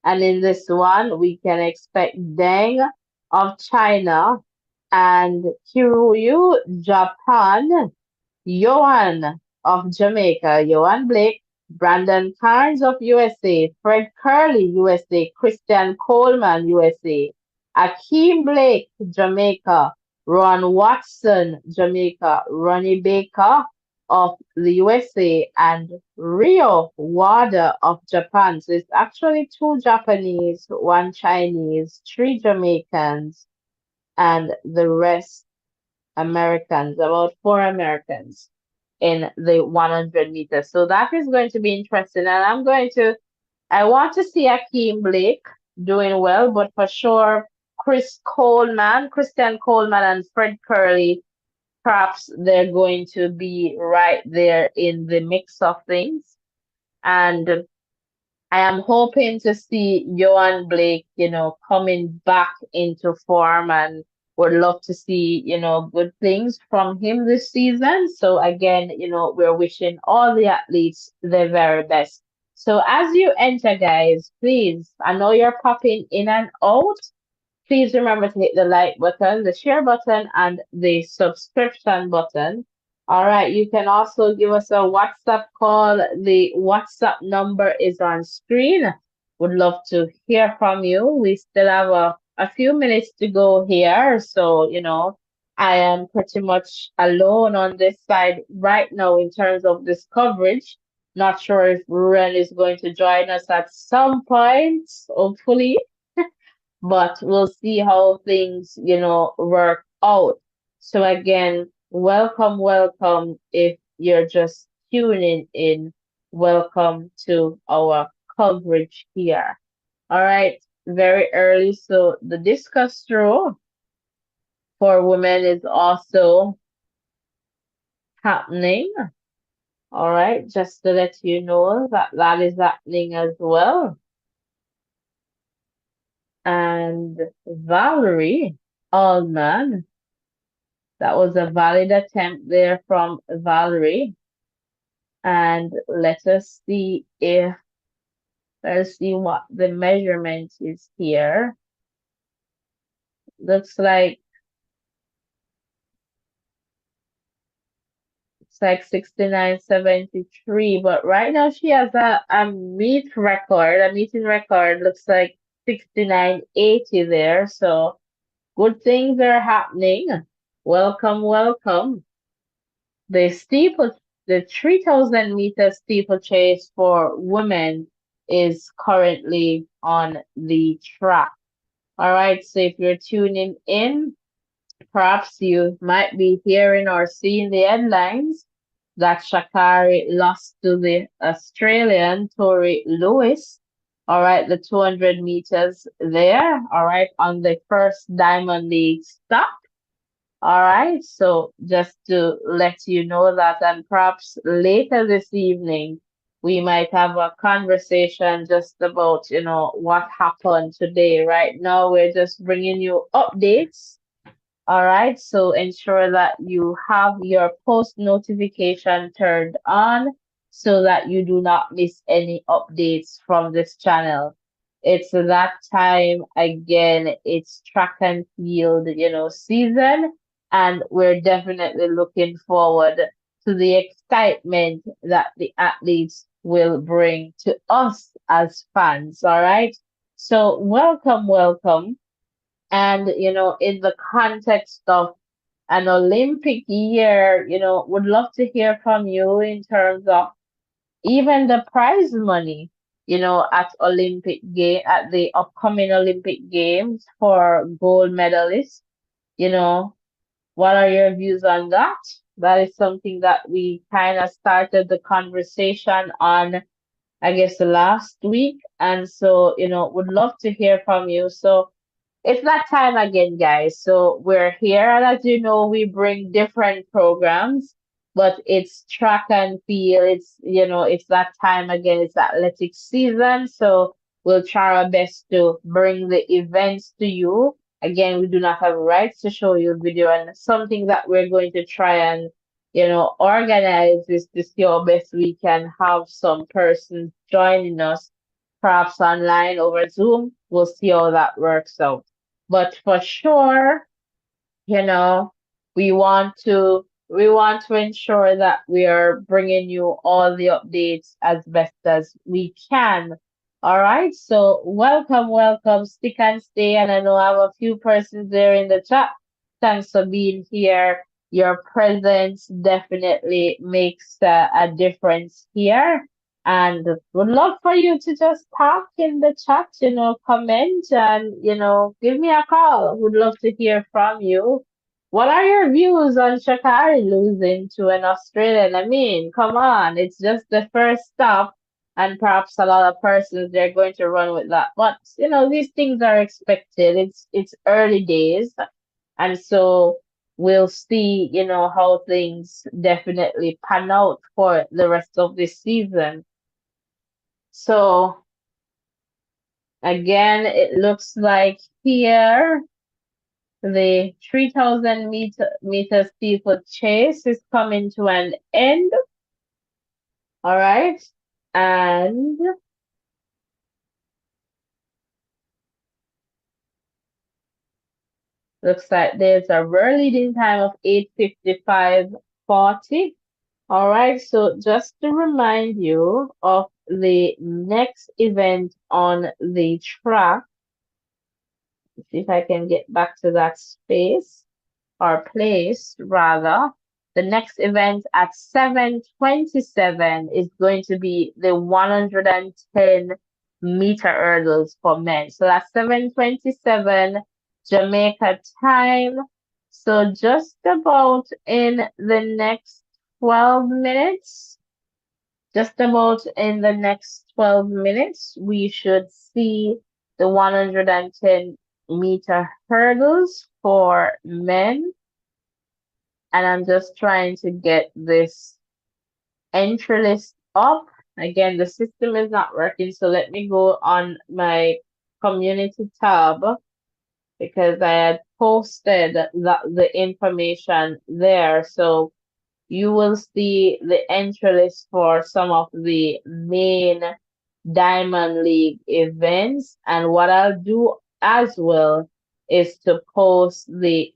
and in this one, we can expect Deng of China and Kiruyu, Japan, Johan of Jamaica, Johan Blake, Brandon Carnes of USA, Fred Curley, USA, Christian Coleman, USA, Akeem Blake, Jamaica, Ron Watson, Jamaica, Ronnie Baker of the USA, and Rio Wada of Japan. So it's actually two Japanese, one Chinese, three Jamaicans, and the rest Americans, about four Americans in the 100 meters. So that is going to be interesting. And I want to see Akeem Blake doing well, but for sure, Christian Coleman, and Fred Curley perhaps they're going to be right there in the mix of things. And I am hoping to see Johan Blake, coming back into form and would love to see, good things from him this season. So again, we're wishing all the athletes the very best. So as you enter, guys, please, I know you're popping in and out. Please remember to hit the like button, the share button, and the subscription button. All right, you can also give us a WhatsApp call. The WhatsApp number is on screen. Would love to hear from you. We still have a few minutes to go here. So, I am pretty much alone on this side right now in terms of this coverage. Not sure if Ruren is going to join us at some point, hopefully, but we'll see how things, work out. So again, welcome, welcome. If you're just tuning in, welcome to our coverage here. All right, very early. So the discuss through for women is also happening. All right, just to let you know that that is happening as well. And Valerie Allman. That was a valid attempt there from Valerie. And let's see what the measurement is here. Looks like it's like 69.73, but right now she has a meeting record, looks like 69.80 there. So good things are happening. Welcome, welcome. The steeple, the 3,000-meter steeplechase for women is currently on the track. All right, so if you're tuning in, perhaps you might be hearing or seeing the headlines that Sha'Carri lost to the Australian Tori Lewis. All right, the 200 meters there. All right, on the first Diamond League stop. All right, so just to let you know that, and perhaps later this evening, we might have a conversation just about, what happened today. Right now, we're just bringing you updates. All right, so ensure that you have your post notification turned on so that you do not miss any updates from this channel. It's that time again, it's track and field, season, and we're definitely looking forward to the excitement that the athletes will bring to us as fans. All right, so welcome, welcome. And, in the context of an Olympic year, would love to hear from you in terms of even the prize money, at the upcoming Olympic Games for gold medalists. You know, what are your views on that? That is something that we kind of started the conversation on, I guess, last week. And so, would love to hear from you. So, it's that time again, guys. So we're here, and as you know, we bring different programs, but it's track and field. It's that time again. It's athletic season, so we'll try our best to bring the events to you. Again, we do not have rights to show you video, and something that we're going to try and organize is to see how best we can have some persons joining us, perhaps online over Zoom. We'll see how that works out. But for sure, you know, we want to ensure that we are bringing you all the updates as best as we can. All right. So welcome, welcome. Stick and stay. And I know I have a few persons there in the chat. Thanks for being here. Your presence definitely makes a difference here. And would love for you to just talk in the chat, comment and, give me a call. Would love to hear from you. What are your views on Sha'Carri losing to an Australian? I mean, come on, it's just the first stop, and perhaps a lot of persons they're going to run with that. But these things are expected. It's early days, and so we'll see, how things definitely pan out for the rest of this season. So again, it looks like here the 3,000 meters steeple chase is coming to an end. All right. And looks like there's a rear leading time of 8:55:40. All right, so just to remind you of the next event on the track, see if I can get back to that space or place rather. The next event at 7:27 is going to be the 110-meter hurdles for men. So that's 7:27 Jamaica time. So just about in the next 12 minutes, just about in the next 12 minutes, we should see the 110-meter hurdles for men. And I'm just trying to get this entry list up. Again, the system is not working, so let me go on my community tab because I had posted the information there. So you will see the entry list for some of the main Diamond League events. And what I'll do as well is to post the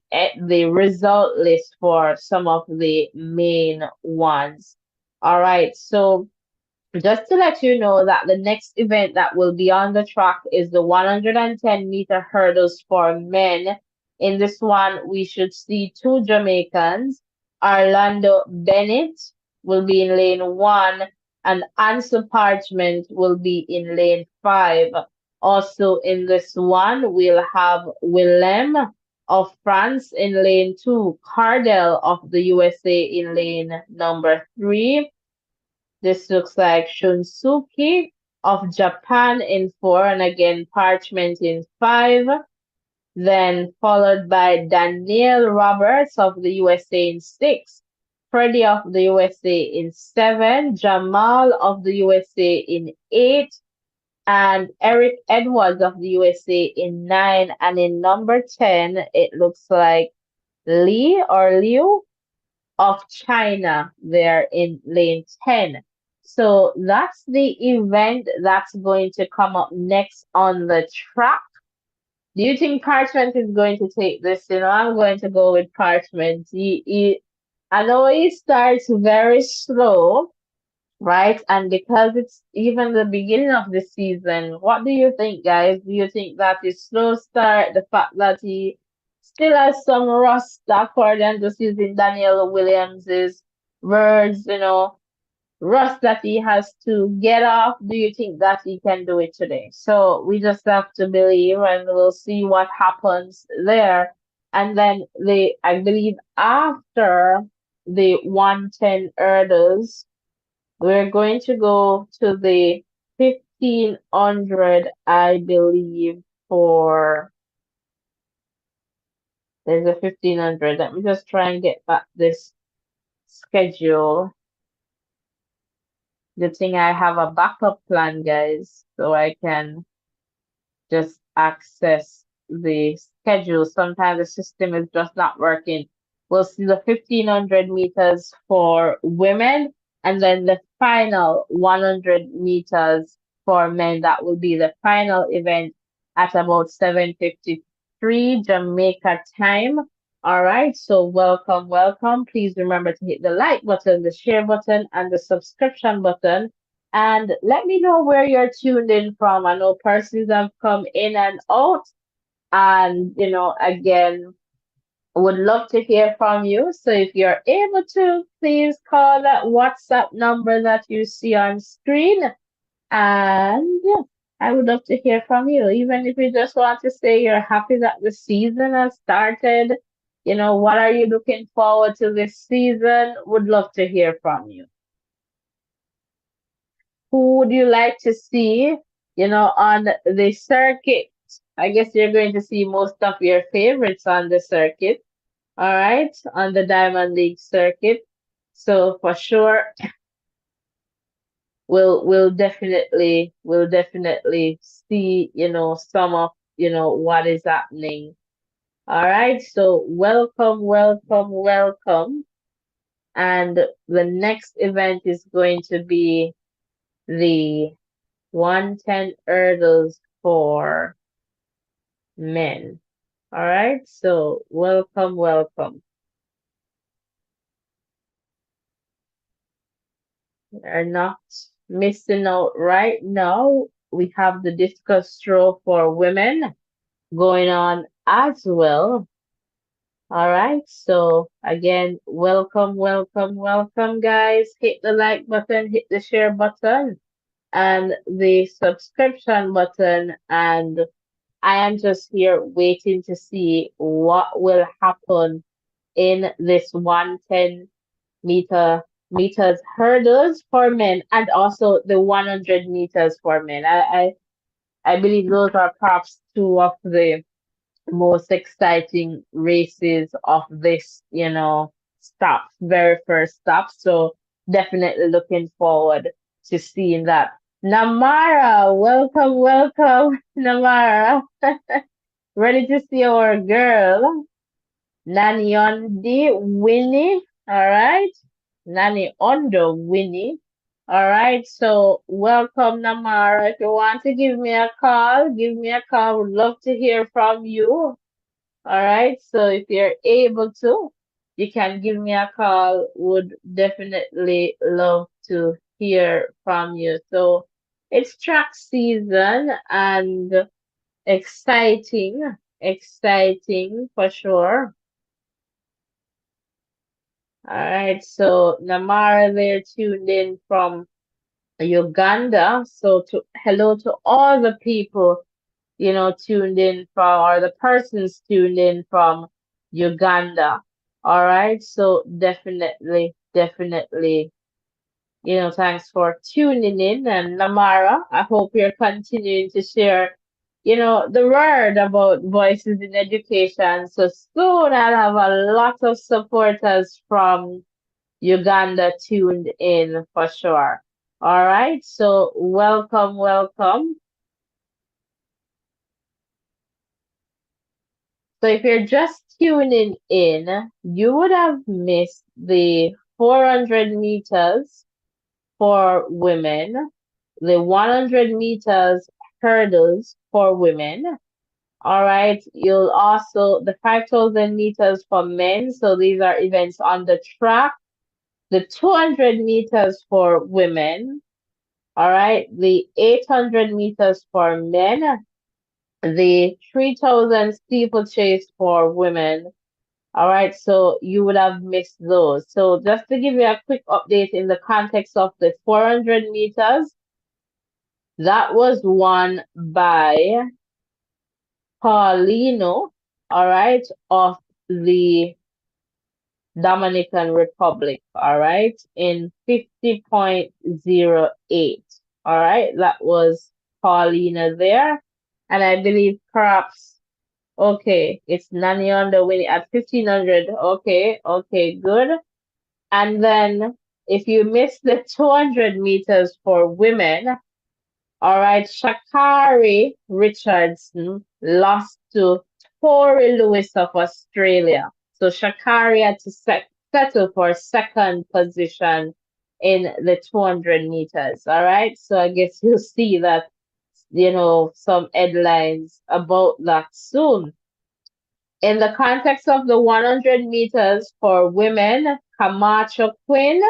result list for some of the main ones. All right, so just to let you know that the next event that will be on the track is the 110-meter hurdles for men. In this one, we should see two Jamaicans. Orlando Bennett will be in lane one, and Ansel Parchment will be in lane five. Also, in this one, we'll have Willem of France in lane two, Cardell of the USA in lane number three. This looks like Shunsuke of Japan in four, and again Parchment in five. Then followed by Danielle Roberts of the USA in six, Freddie of the USA in seven, Jamal of the USA in eight, and Eric Edwards of the USA in nine. And in number 10, it looks like Lee or Liu of China there in lane 10. So that's the event that's going to come up next on the track. Do you think Parchment is going to take this? I'm going to go with Parchment. I know he starts very slow, right? And because it's even the beginning of the season, what do you think, guys? Do you think that his slow start, the fact that he still has some rust, according to using Daniel Williams's words, rust that he has to get off? Do you think that he can do it today? So we just have to believe and we'll see what happens there. And then I believe after the 110 hurdles, we're going to go to the 1500, I believe, for there's a 1500. Let me just try and get back this schedule. Good thing I have a backup plan, guys, so I can just access the schedule. Sometimes the system is just not working. We'll see the 1500 meters for women and then the final 100 meters for men. That will be the final event at about 7:53 Jamaica time. All right, so welcome, welcome. Please remember to hit the like button, the share button, and the subscription button. And let me know where you're tuned in from. I know persons have come in and out. And, again, would love to hear from you. So if you're able to, please call that WhatsApp number that you see on screen. And yeah, I would love to hear from you. Even if you just want to say you're happy that the season has started, what are you looking forward to this season? Would love to hear from you. Who would you like to see, on the circuit? I guess you're going to see most of your favorites on the circuit. all right, on the Diamond League circuit. So for sure, we'll definitely see, some of, what is happening. All right, so welcome, welcome, welcome. And the next event is going to be the 110 hurdles for men. All right, so welcome, welcome. Are not missing out right now. We have the discus throw for women going on as well. All right, so again, welcome, welcome, welcome, guys. Hit the like button, hit the share button, and the subscription button. And I am just here waiting to see what will happen in this 110 meters hurdles for men and also the 100 meters for men. I believe those are perhaps two of the most exciting races of this, stop, very first stop. So definitely looking forward to seeing that. Namara, welcome, welcome, Namara. Ready to see our girl, Nanyondi Winnie. All right. Nani Ondo Winnie. All right. So welcome, Namara. If you want to give me a call, give me a call. Would love to hear from you. All right. So if you're able to, you can give me a call. Would definitely love to hear from you. So it's track season and exciting, exciting for sure. All right. So Namara there tuned in from Uganda. So to hello to all the people, tuned in from, or the persons tuned in from Uganda. All right. So definitely, definitely, thanks for tuning in. And Namara, I hope you're continuing to share, the word about voices in education. So soon I'll have a lot of supporters from Uganda tuned in for sure. All right. So welcome, welcome. So if you're just tuning in, you would have missed the 400 meters for women, the 100 meters hurdles for women. All right. You'll also, the 5,000 meters for men. So these are events on the track, the 200 meters for women. All right. The 800 meters for men, the 3,000 steeplechase for women. All right, so you would have missed those. So just to give you a quick update in the context of the 400 meters, that was won by Paulino, all right, of the Dominican Republic, all right, in 50.08. All right, that was Paulina there. And I believe perhaps, okay, it's Nani on the winning at 1500. Okay, okay, good. And then if you miss the 200 meters for women, all right, Sha'Carri Richardson lost to Tori Lewis of Australia. So Sha'Carri had to settle for second position in the 200 meters. All right, so I guess you'll see that, some headlines about that soon. In the context of the 100 meters for women, Camacho Quinn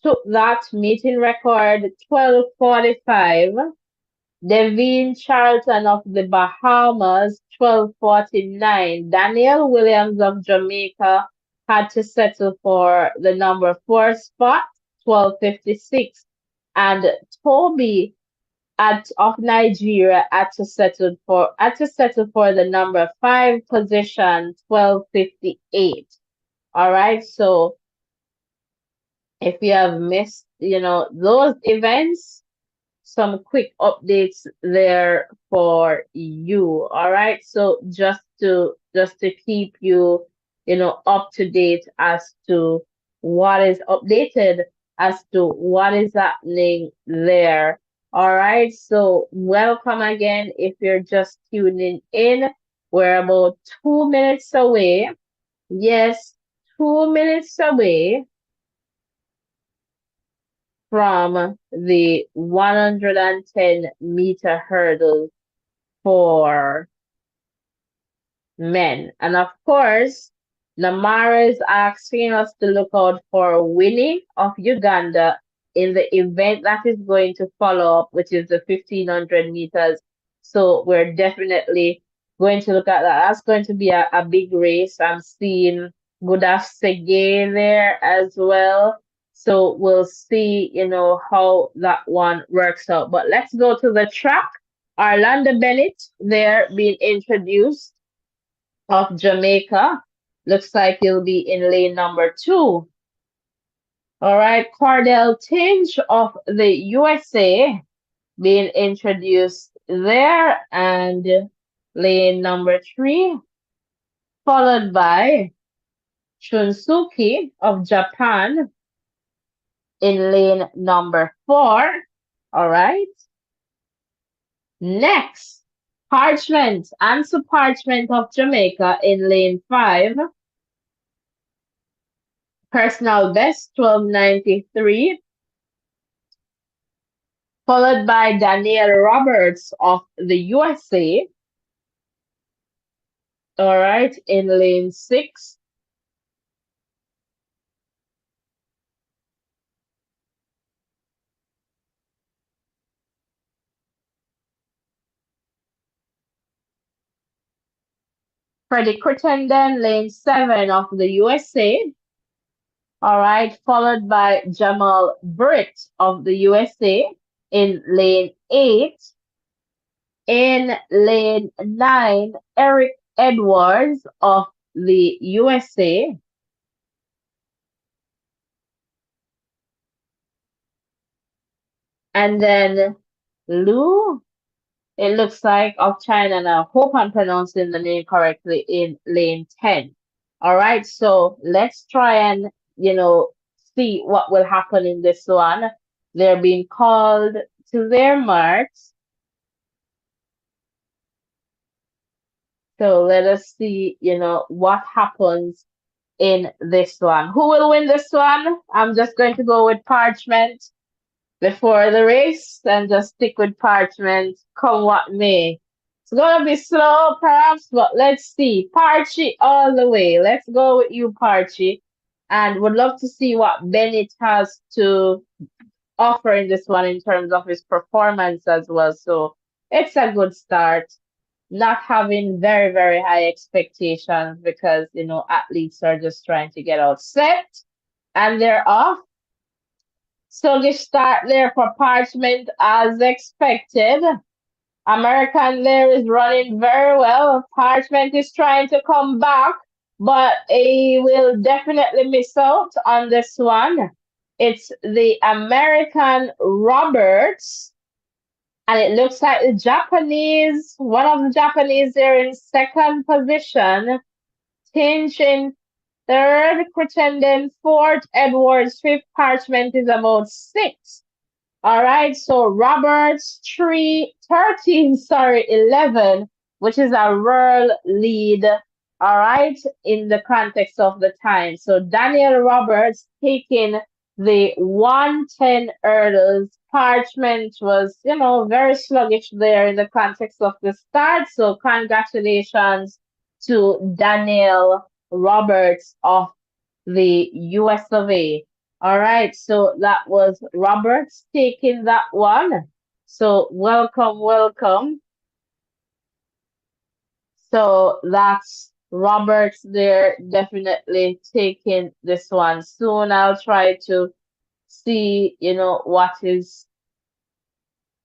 took that meeting record 12:45. Devine Charlton of the Bahamas 12:49. Daniel Williams of Jamaica had to settle for the number 4 spot 12:56. And Toby of Nigeria had to settle for the number 5 position 12:58. All right, so if you have missed, those events, some quick updates there for you. All right. So just to keep you, up to date as to what is updated as to what is happening there. All right. So welcome again. If you're just tuning in, we're about 2 minutes away. Yes, 2 minutes away from the 110-meter hurdle for men. And of course, Namara is asking us to look out for winning of Uganda in the event that is going to follow up, which is the 1500 meters. So we're definitely going to look at that. That's going to be a big race. I'm seeing Gudaf Sege there as well. So we'll see, how that one works out. But let's go to the track. Orlando Bennett there being introduced of Jamaica. Looks like he'll be in lane number 2. All right, Cordell Tinge of the USA being introduced there, and lane number 3, followed by Shunsuke of Japan in lane number 4. All right. Next, Parchment, Ansu Parchment of Jamaica in lane 5. Personal best 1293, followed by Danielle Roberts of the USA. All right, in lane 6. Freddie Crittenden, lane 7 of the USA. All right, followed by Jamal Britt of the USA in lane 8. In lane 9, Eric Edwards of the USA. And then Lou, it looks like, of China, and I hope I'm pronouncing the name correctly, in lane 10. All right, so let's try and, see what will happen in this one. They're being called to their marks. So let us see, what happens in this one. Who will win this one? I'm just going to go with Parchment before the race and just stick with Parchment, come what may. It's gonna be slow, perhaps, but let's see. Parchy all the way. Let's go with you, Parchy. And would love to see what Bennett has to offer in this one in terms of his performance as well. So it's a good start. Not having very, very high expectations because, athletes are just trying to get out set and they're off. Sluggish start there for Parchment as expected. American there is running very well. Parchment is trying to come back, but he will definitely miss out on this one. It's the American Roberts, and it looks like the Japanese, one of the Japanese there in second position. Tinch in third, Crittenden fourth, Edwards fifth, Parchment is about 6. All right, so Roberts 11, which is a rural lead, all right, in the context of the time. So Daniel Roberts taking the 110 hurdles. Parchment was, very sluggish there in the context of the start. So congratulations to Daniel Roberts of the US of A. All right, so that was Roberts taking that one. So welcome, welcome. So that's Roberts there, definitely taking this one. Soon I'll try to see, what is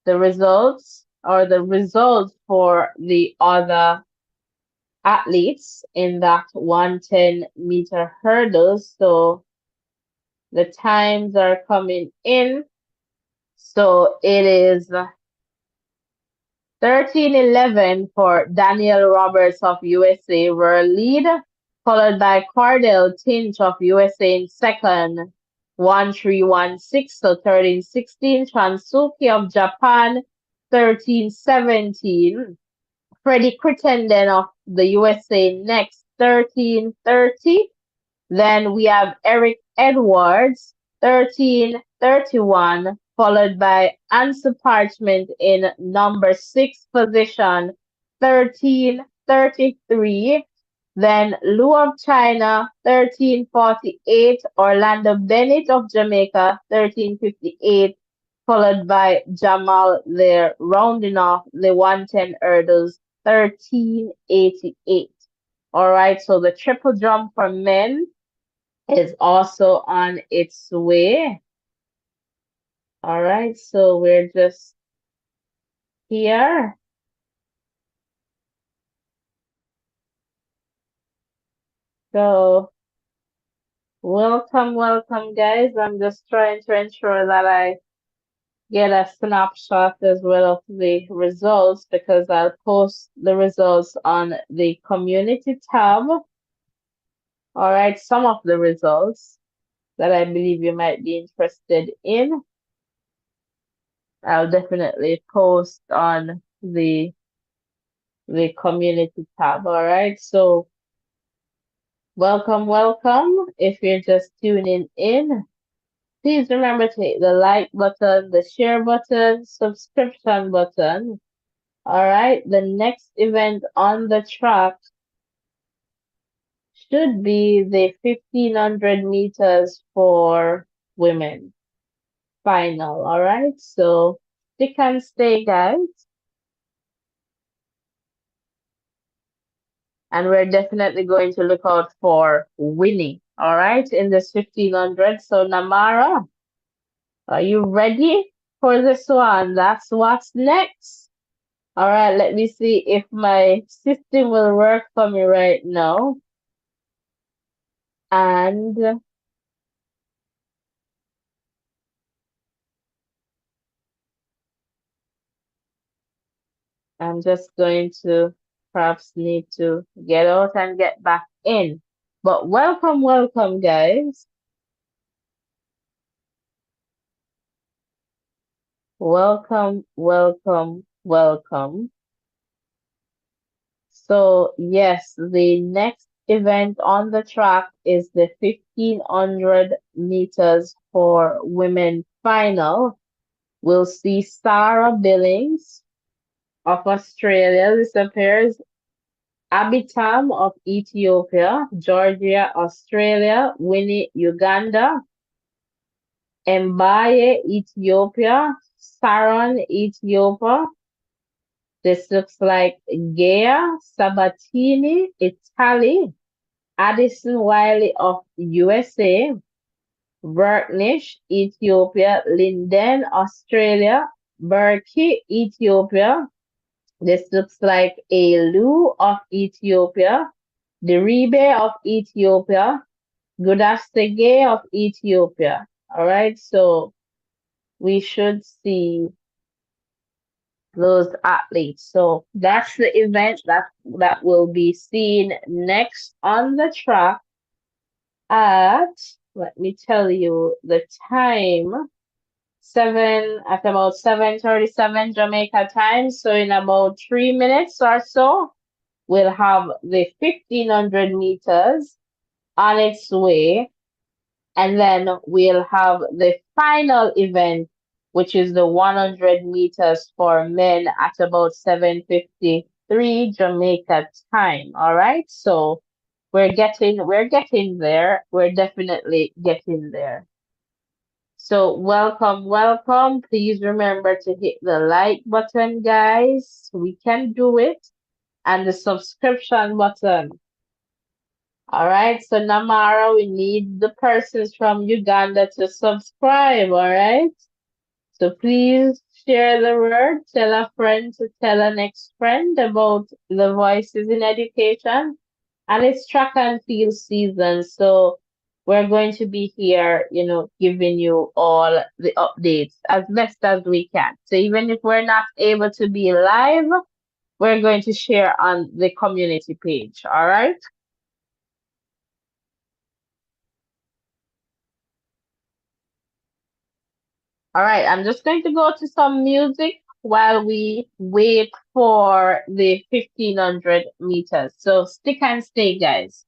the results or the results for the other athletes in that 110-meter hurdle. So the times are coming in. So it is 13:11 for Daniel Roberts of USA, world lead. followed by Cardell Tinch of USA in second, 1316, so 1316. Transuki of Japan, 1317. Freddie Crittenden of the USA next, 1330. Then we have Eric Edwards, 1331, followed by Ansel Parchment in number 6 position, 1333. Then Lou of China, 1348. Orlando Bennett of Jamaica, 1358, followed by Jamal there, rounding off the 110 hurdles, 1388. All right, so the triple jump for men is also on its way. All right, so we're just here. So welcome, welcome, guys. I'm just trying to ensure that I get a snapshot as well of the results because I'll post the results on the community tab. All right, some of the results that I believe you might be interested in, I'll definitely post on the community tab. All right, so welcome, welcome. If you're just tuning in, please remember to hit the like button, the share button, subscription button. All right, the next event on the track should be the 1500 meters for women final. All right, so stick and stay, guys. And we're definitely going to look out for winning. All right, in this 1500. So, Namara, are you ready for this one? That's what's next. All right, let me see if my system will work for me right now. And I'm just going to perhaps need to get out and get back in. But welcome, welcome, guys. Welcome, welcome, welcome. So, yes, the next event on the track is the 1500 meters for women final. We'll see Sarah Billings of Australia. This appears Abitam of Ethiopia, Georgia, Australia, Winnie, Uganda, Mbaye, Ethiopia, Saron, Ethiopia. This looks like Gea Sabatini, Italy, Addison Wiley of USA, Berknish, Ethiopia, Linden, Australia, Berkey, Ethiopia. This looks like Elu of Ethiopia, Deribe of Ethiopia, Gudastege of Ethiopia. All right, so we should see those athletes. So that's the event that will be seen next on the track at, let me tell you the time, at about 7:37 Jamaica time. So in about 3 minutes or so, we'll have the 1500 meters on its way. And then we'll have the final event, which is the 100 meters for men at about 7:53 Jamaica time. All right. So we're getting there. We're definitely getting there. So welcome, welcome. Please remember to hit the like button, guys. We can do it. And the subscription button. All right, so Namara, we need the persons from Uganda to subscribe, all right? So please share the word, tell a friend to tell a next friend about the Voices in Education. And it's track and field season, so we're going to be here, giving you all the updates as best as we can. So even if we're not able to be live, we're going to share on the community page, all right? All right, I'm just going to go to some music while we wait for the 1500 meters. So stick and stay, guys.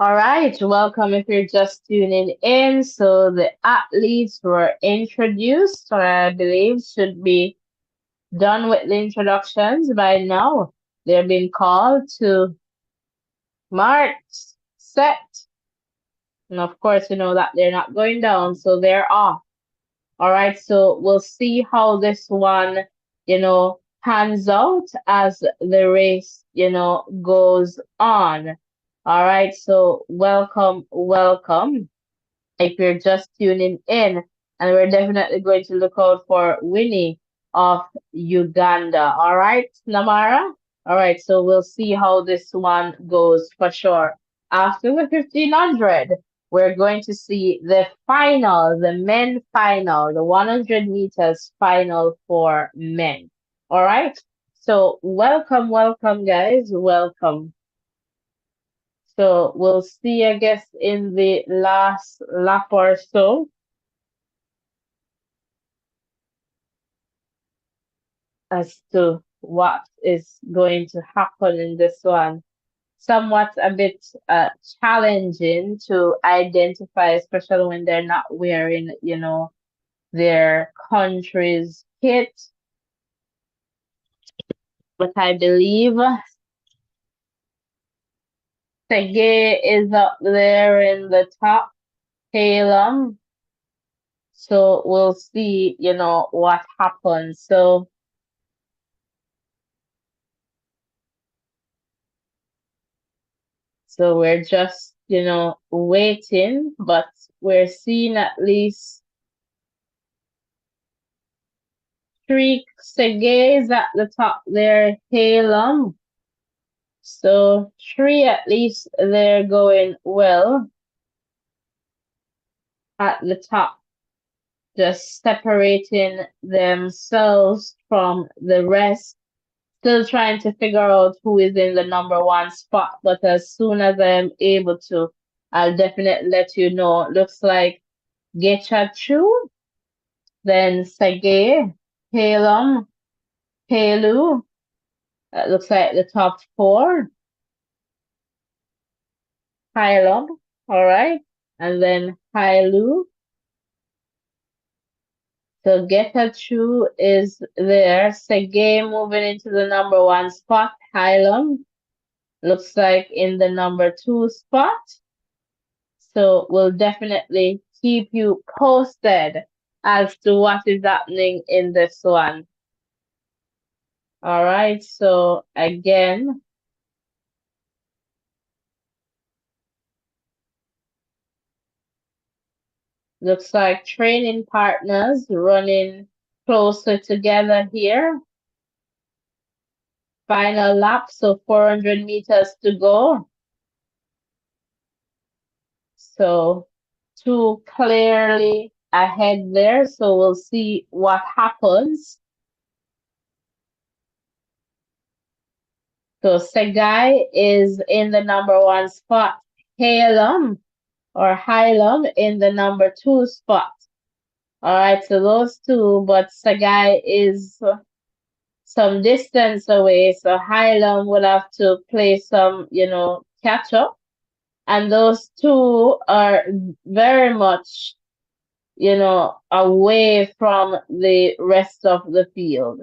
All right, welcome if you're just tuning in. So the athletes were introduced, or I believe should be done with the introductions by now. They're being called to march, set, and of course, you know that they're not going down, so they're off. All right, so we'll see how this one, pans out as the race, goes on. All right, so welcome, welcome if you're just tuning in. And we're definitely going to look out for Winnie of Uganda. All right, Namara? All right, so we'll see how this one goes for sure. After the 1500, we're going to see the final, the men final, the 100 meters final for men. All right, so welcome, welcome, guys. Welcome. So we'll see, I guess, in the last lap or so as to what is going to happen in this one. Somewhat a bit challenging to identify, especially when they're not wearing, their country's kit. But I believe Sege is up there in the top, Halem. So we'll see, what happens. So we're just, waiting, but we're seeing at least three Seges at the top there, Halem. So three at least they're going well at the top, just separating themselves from the rest. Still trying to figure out who is in the number one spot, but as soon as I'm able to, I'll definitely let you know. Looks like Gechachu, then Sege, Halem, Halu. That looks like the top four. Hilum, all right, and then Hailu. So Getachew is there. Sege moving into the number one spot. Hilum looks like in the number two spot. So we'll definitely keep you posted as to what is happening in this one. All right, so again, looks like training partners running closer together here. Final lap, so 400 meters to go. So two clearly ahead there, so we'll see what happens. So Segai is in the number one spot. Halem or Hilum in the number two spot. All right, so those two, but Segai is some distance away, so Hilum would have to play some, catch up. And those two are very much, away from the rest of the field.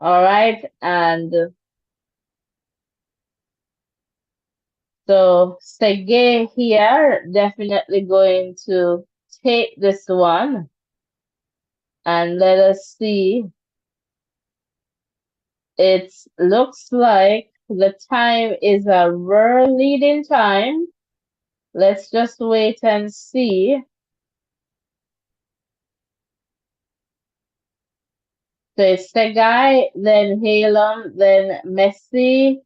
All right. And so Sege here definitely going to take this one. And let us see. It looks like the time is a real leading time. Let's just wait and see. So it's Segai, then Halem, then Messi,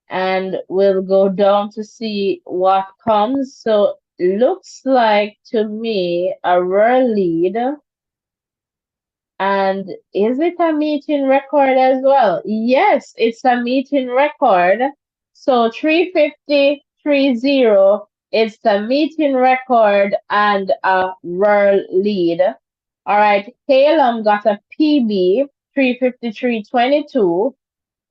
and we'll go down to see what comes. So looks like to me a real lead. And is it a meeting record as well? Yes, it's a meeting record. So 350-30, it's a meeting record and a world lead. All right, Halem got a PB, 353.22.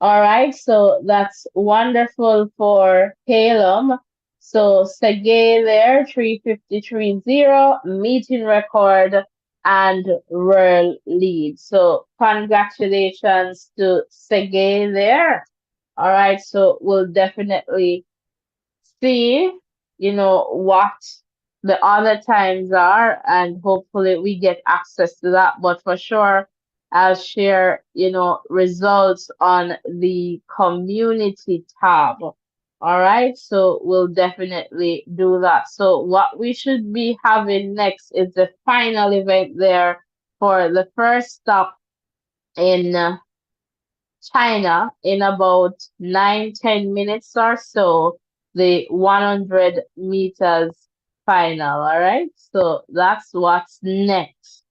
All right, so that's wonderful for Halem. So Sege there, 353.0, meeting record and world lead. So congratulations to Sege there. All right, so we'll definitely see, what the other times are, and hopefully we get access to that. But for sure, I'll share, results on the community tab. All right, so we'll definitely do that. So what we should be having next is the final event there for the first stop in China in about 9-10 minutes or so, the 100 meters final. All right, so that's what's next.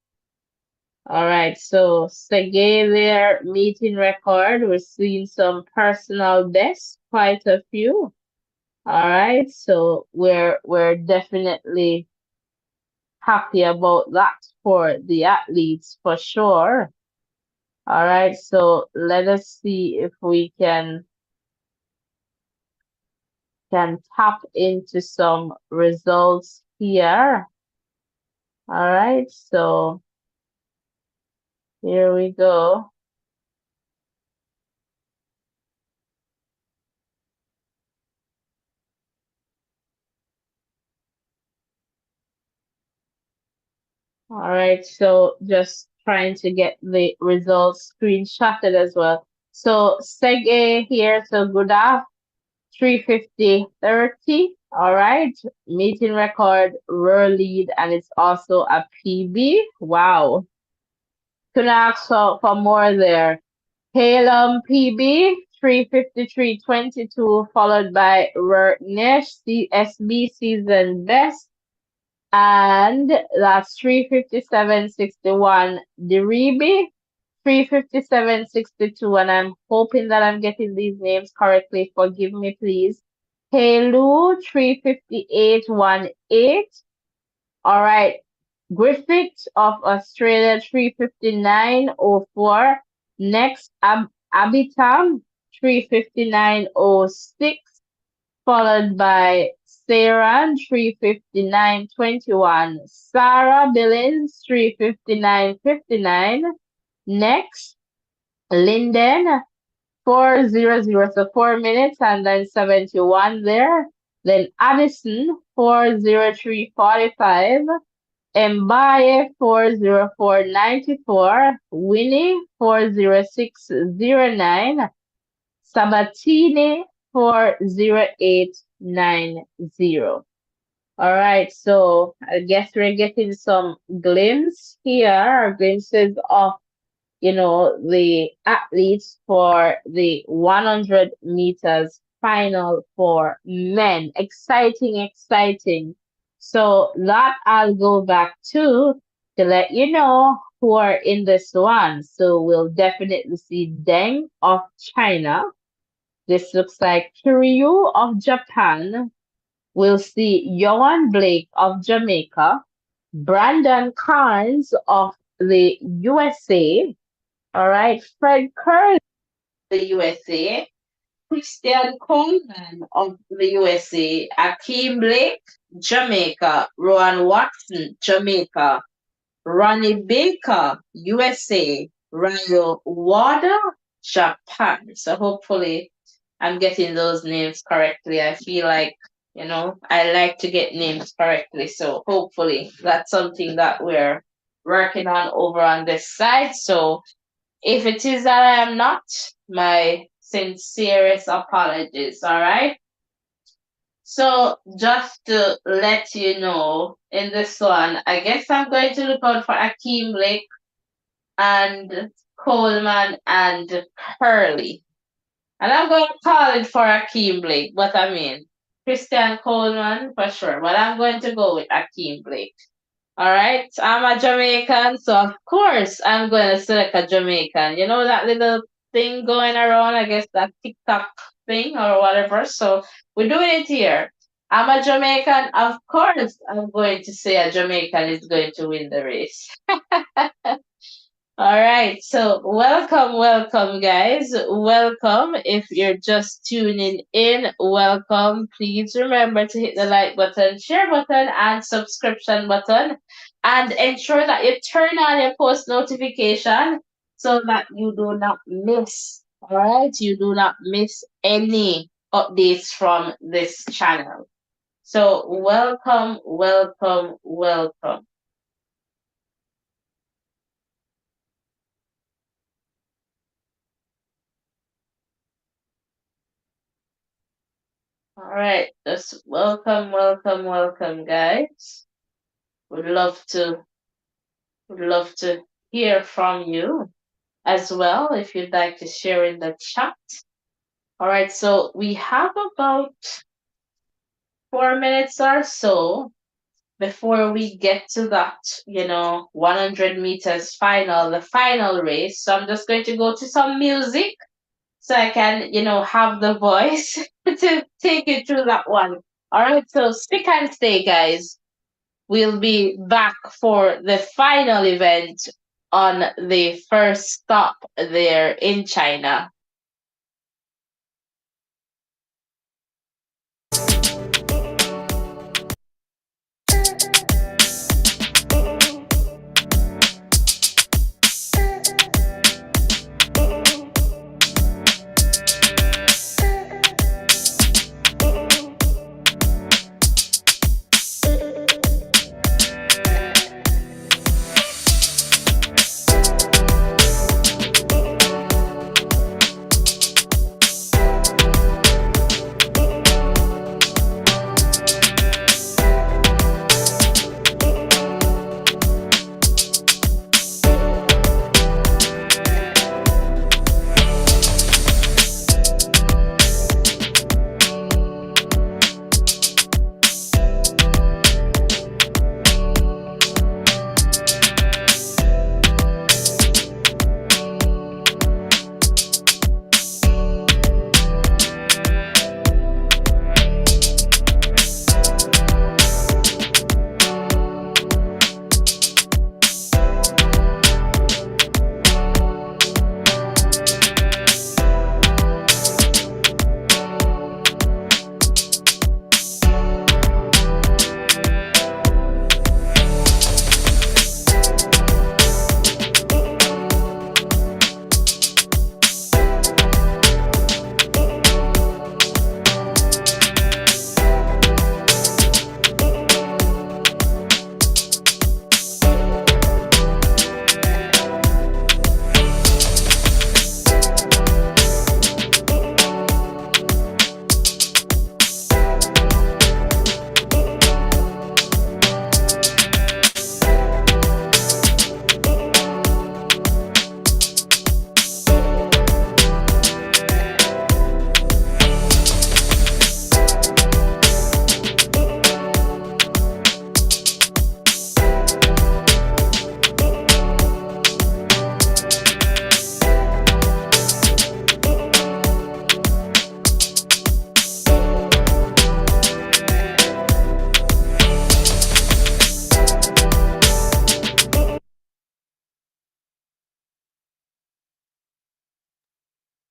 All right, so Sergey there, meeting record. We're seeing some personal bests, quite a few. All right, so we're definitely happy about that for the athletes for sure. All right, so let us see if we can tap into some results here. All right, so here we go. All right, so just trying to get the results screenshotted as well. So Sege here, so good afternoon. 350.30. All right. Meeting record, world lead, and it's also a PB. Wow. Couldn't ask for more there. Halem PB, 353.22, followed by Nesh CSB season best. And that's 357.61 Diribi. 357.62, and I'm hoping that I'm getting these names correctly. Forgive me, please. Helu, 358.18. All right. Griffith of Australia 359.04. Next, Abitam 359.06, followed by Saran 359.21. Sarah Billings 359.59. Next, Linden 400, so 4 minutes and then 71 there. Then Addison 403.45. Mbaye 404.94. Winnie 406.09. Sabatini 408.90. All right, so I guess we're getting some glimpses of the athletes for the 100 meters final for men. Exciting, exciting. So that I'll go back to let you know who are in this one. So we'll definitely see Deng of China. This looks like Kiryu of Japan. We'll see Johan Blake of Jamaica. Brandon Carnes of the USA. All right, Fred Kerr, the USA. Christian Coleman of the USA. Akeem Blake, Jamaica. Rowan Watson, Jamaica. Ronnie Baker, USA. Ryo Wada, Japan. So hopefully I'm getting those names correctly. I feel like, I like to get names correctly. So hopefully that's something that we're working on over on this side. So if it is that I am not, my sincerest apologies, all right? So just to let you know, in this one, I guess I'm going to look out for Akeem Blake and Coleman and Curly. And I'm going to call it for Akeem Blake, but I mean, Christian Coleman for sure, but I'm going to go with Akeem Blake. All right, I'm a Jamaican, so of course I'm going to select a Jamaican. You know that little thing going around, I guess that TikTok thing or whatever. So we're doing it here. I'm a Jamaican, of course I'm going to say a Jamaican is going to win the race. All right, so welcome, guys. Welcome. If you're just tuning in, welcome. Please remember to hit the like button, share button, and subscription button. And ensure that you turn on your post notification so that you do not miss, all right? You do not miss any updates from this channel. So welcome. All right, just welcome, guys. Would love to hear from you as well if you'd like to share in the chat. All right, so we have about 4 minutes or so before we get to that, 100 meters final, the final race. So I'm just going to go to some music so I can, have the voice to take you through that one. All right, so stick and stay, guys. We'll be back for the final event on the first stop there in China.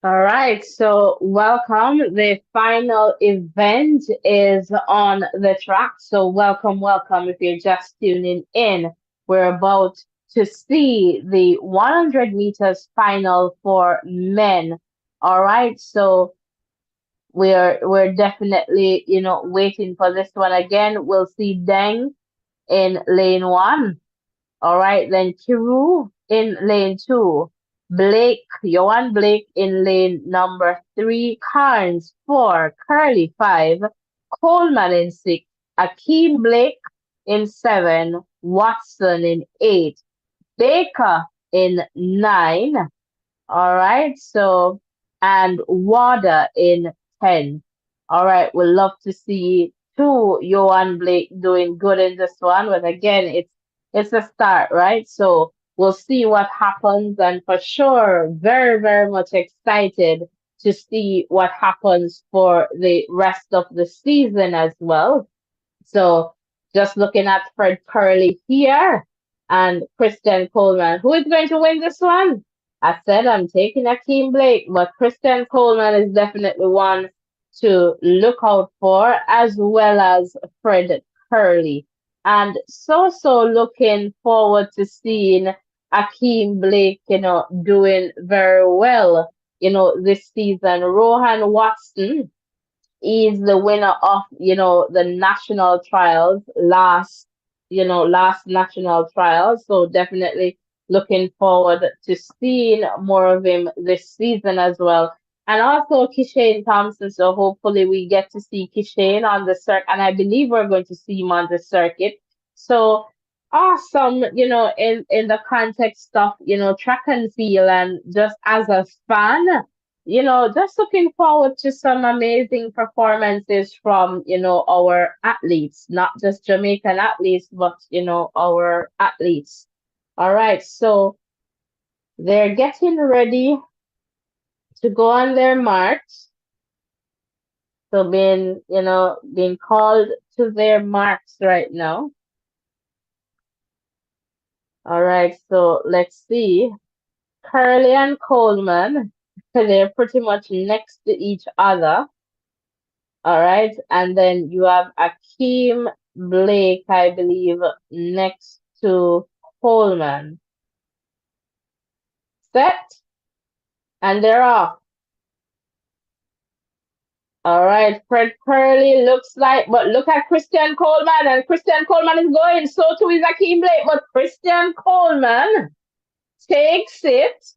All right, so welcome. The final event is on the track. So welcome, welcome. If you're just tuning in, we're about to see the 100 meters final for men. All right, so we're definitely, waiting for this one again. We'll see Deng in lane one. All right, then Kiru in lane two. Blake, Johan Blake in lane number three. Carnes four. Curly five. Coleman in six. Akeem Blake in seven. Watson in eight. Baker in nine. All right. So, and Wada in 10. All right. We'd love to see two Johan Blake doing good in this one. But again, it's a start, right? So we'll see what happens. And for sure, very, very much excited to see what happens for the rest of the season as well. So just looking at Fred Curley here and Christian Coleman. Who is going to win this one? I said I'm taking Akeem Blake, but Christian Coleman is definitely one to look out for, as well as Fred Curley. And so looking forward to seeing Akeem Blake, doing very well, this season. Rohan Watson is the winner of the national trials last national trials, so definitely looking forward to seeing more of him this season as well. And also Kishane Thompson, so hopefully we get to see Kishane on the circuit, and I believe we're going to see him on the circuit. So awesome, in the context of track and field, and just as a fan, just looking forward to some amazing performances from, our athletes, not just Jamaican athletes, but, our athletes. All right, so they're getting ready to go on their march. So being called to their marks right now. All right, so let's see. Curley and Coleman, they're pretty much next to each other. All right. And then you have Akeem Blake, I believe, next to Coleman. Set. And they're off. All right. Fred Curley looks like, but look at Christian Coleman. And Christian Coleman is going. So too is Akeem Blake. But Christian Coleman takes it.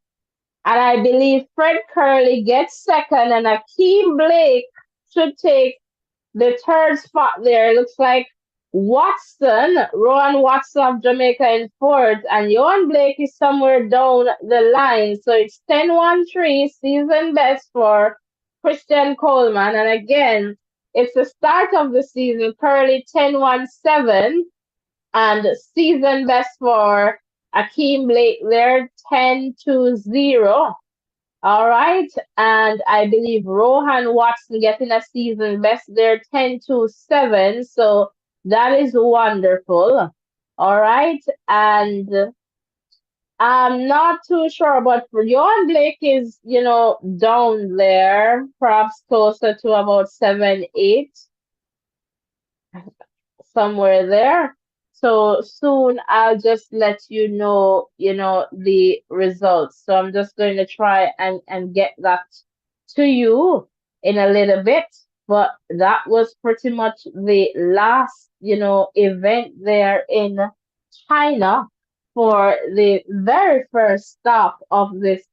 And I believe Fred Curley gets second. And Akeem Blake should take the third spot there. Looks like Rowan Watson of Jamaica in fourth, and Johan Blake is somewhere down the line. So it's 10-1-3 season best for Christian Coleman. And again, it's the start of the season, currently 10-1-7, and season best for Akeem Blake there, 10-0. All right. And I believe Rohan Watson getting a season best there, 10-7. So that is wonderful. All right. And I'm not too sure, but for Johan Blake is, down there, perhaps closer to about 7-8, somewhere there. So soon I'll just let the results. So I'm just going to try and get that to you in a little bit. But that was pretty much the last, event there in China for the very first stop of this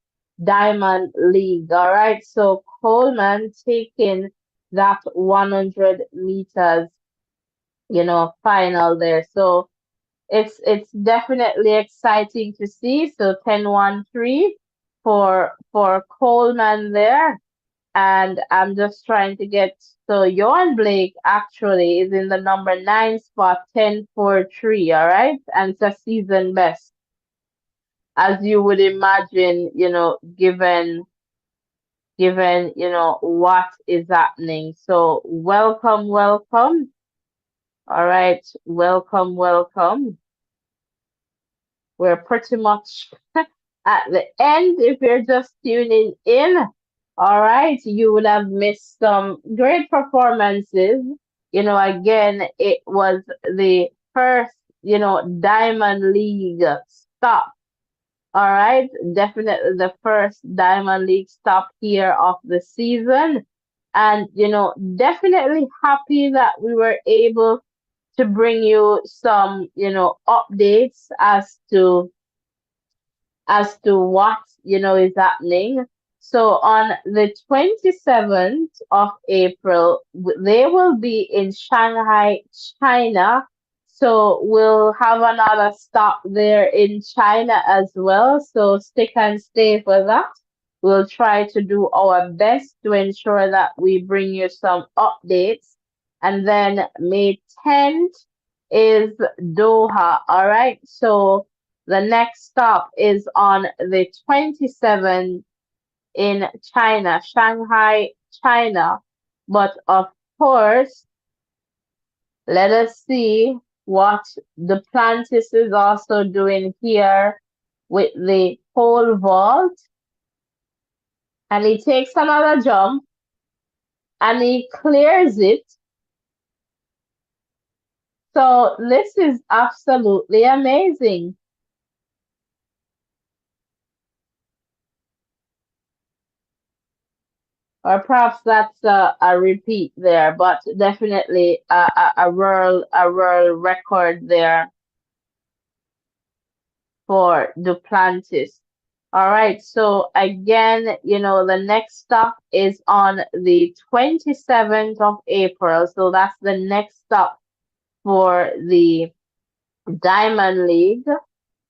Diamond League. All right. So Coleman taking that 100 meters final there. So it's definitely exciting to see. So 10-1-3 for Coleman there. And I'm just trying to get, so Johan Blake actually is in the number 9 spot, 10-4-3, all right? And it's a season best. As you would imagine, given what is happening. So welcome, welcome. All right, welcome, welcome. We're pretty much at the end if you're just tuning in. All right, you would have missed some great performances. Again, it was the first, Diamond League stop. All right, definitely the first Diamond League stop here of the season. And, definitely happy that we were able to bring you some, updates as to what is happening. So on the 27th of April, they will be in Shanghai, China. So we'll have another stop there in China as well. So stick and stay for that. We'll try to do our best to ensure that we bring you some updates. And then May 10th is Doha. All right. So the next stop is on the 27th in China, Shanghai, China. But of course, let us see what the Plantis is also doing here with the pole vault. And he takes another jump and he clears it. So this is absolutely amazing. Or perhaps that's a repeat there, but definitely a world record there for Duplantis. All right, so again, the next stop is on the 27th of April. So that's the next stop for the Diamond League.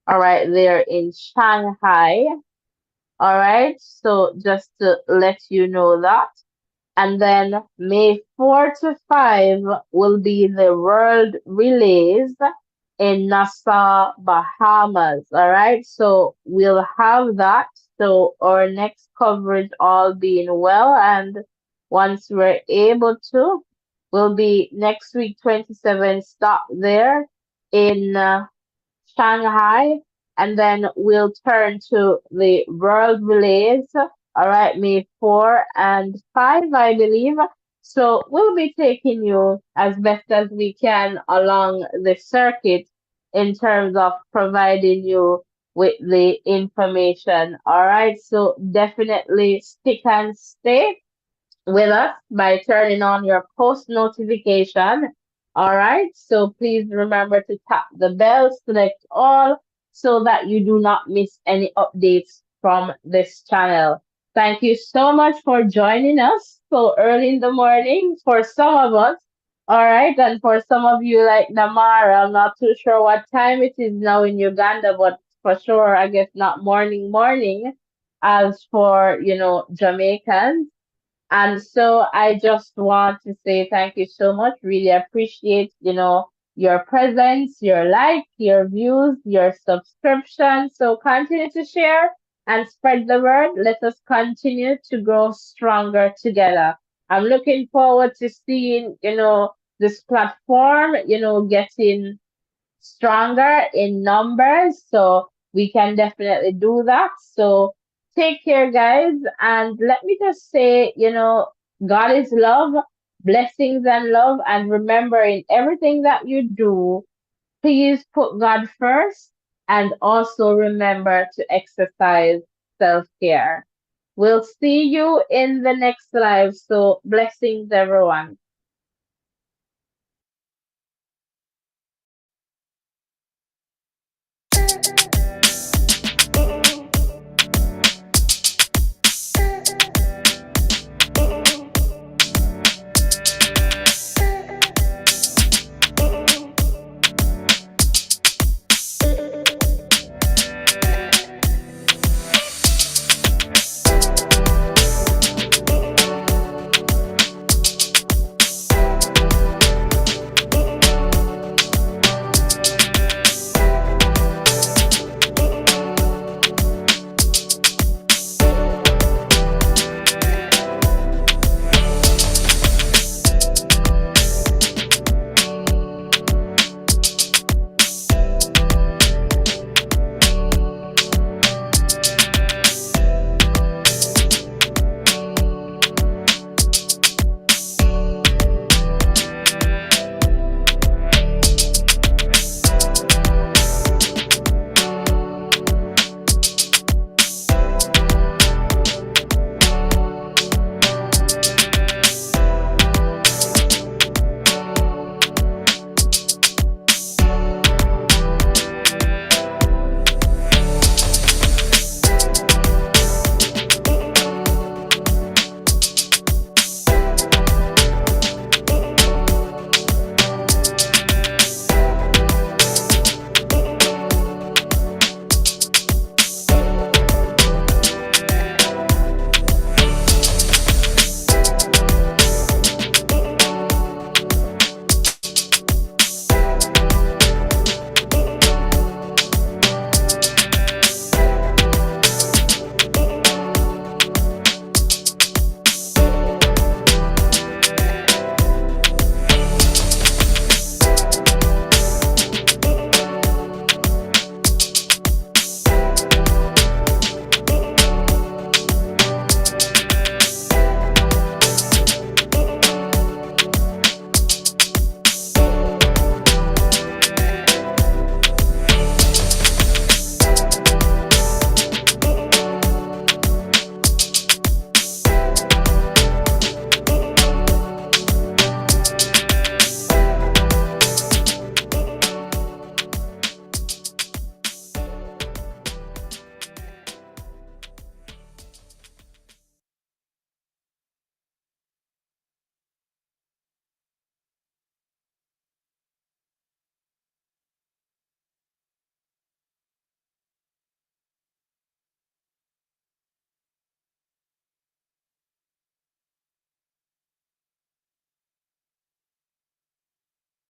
All right, they're in Shanghai. All right, so just to let you know that. And then May 4 to 5 will be the World Relays in Nassau, Bahamas. All right. So we'll have that. So our next coverage all being well. And once we're able to, will be next week, 27 stop there in Shanghai, and then we'll turn to the World Relays. All right, May 4 and 5, I believe. So we'll be taking you as best as we can along the circuit in terms of providing you with the information. All right, so definitely stick and stay with us by turning on your post notification. All right. So please remember to tap the bell, select all so that you do not miss any updates from this channel. Thank you so much for joining us so early in the morning for some of us. All right. And for some of you like Namara, I'm not too sure what time it is now in Uganda, but for sure, I guess not morning. As for, Jamaicans. And so I just want to say thank you so much. Really appreciate, your presence, your like, your views, your subscription. So continue to share and spread the word. Let us continue to grow stronger together. I'm looking forward to seeing, this platform, getting stronger in numbers. So we can definitely do that. So take care, guys. And let me just say, God is love, blessings and love. And remember, in everything that you do, please put God first and also remember to exercise self care. We'll see you in the next live. So blessings, everyone.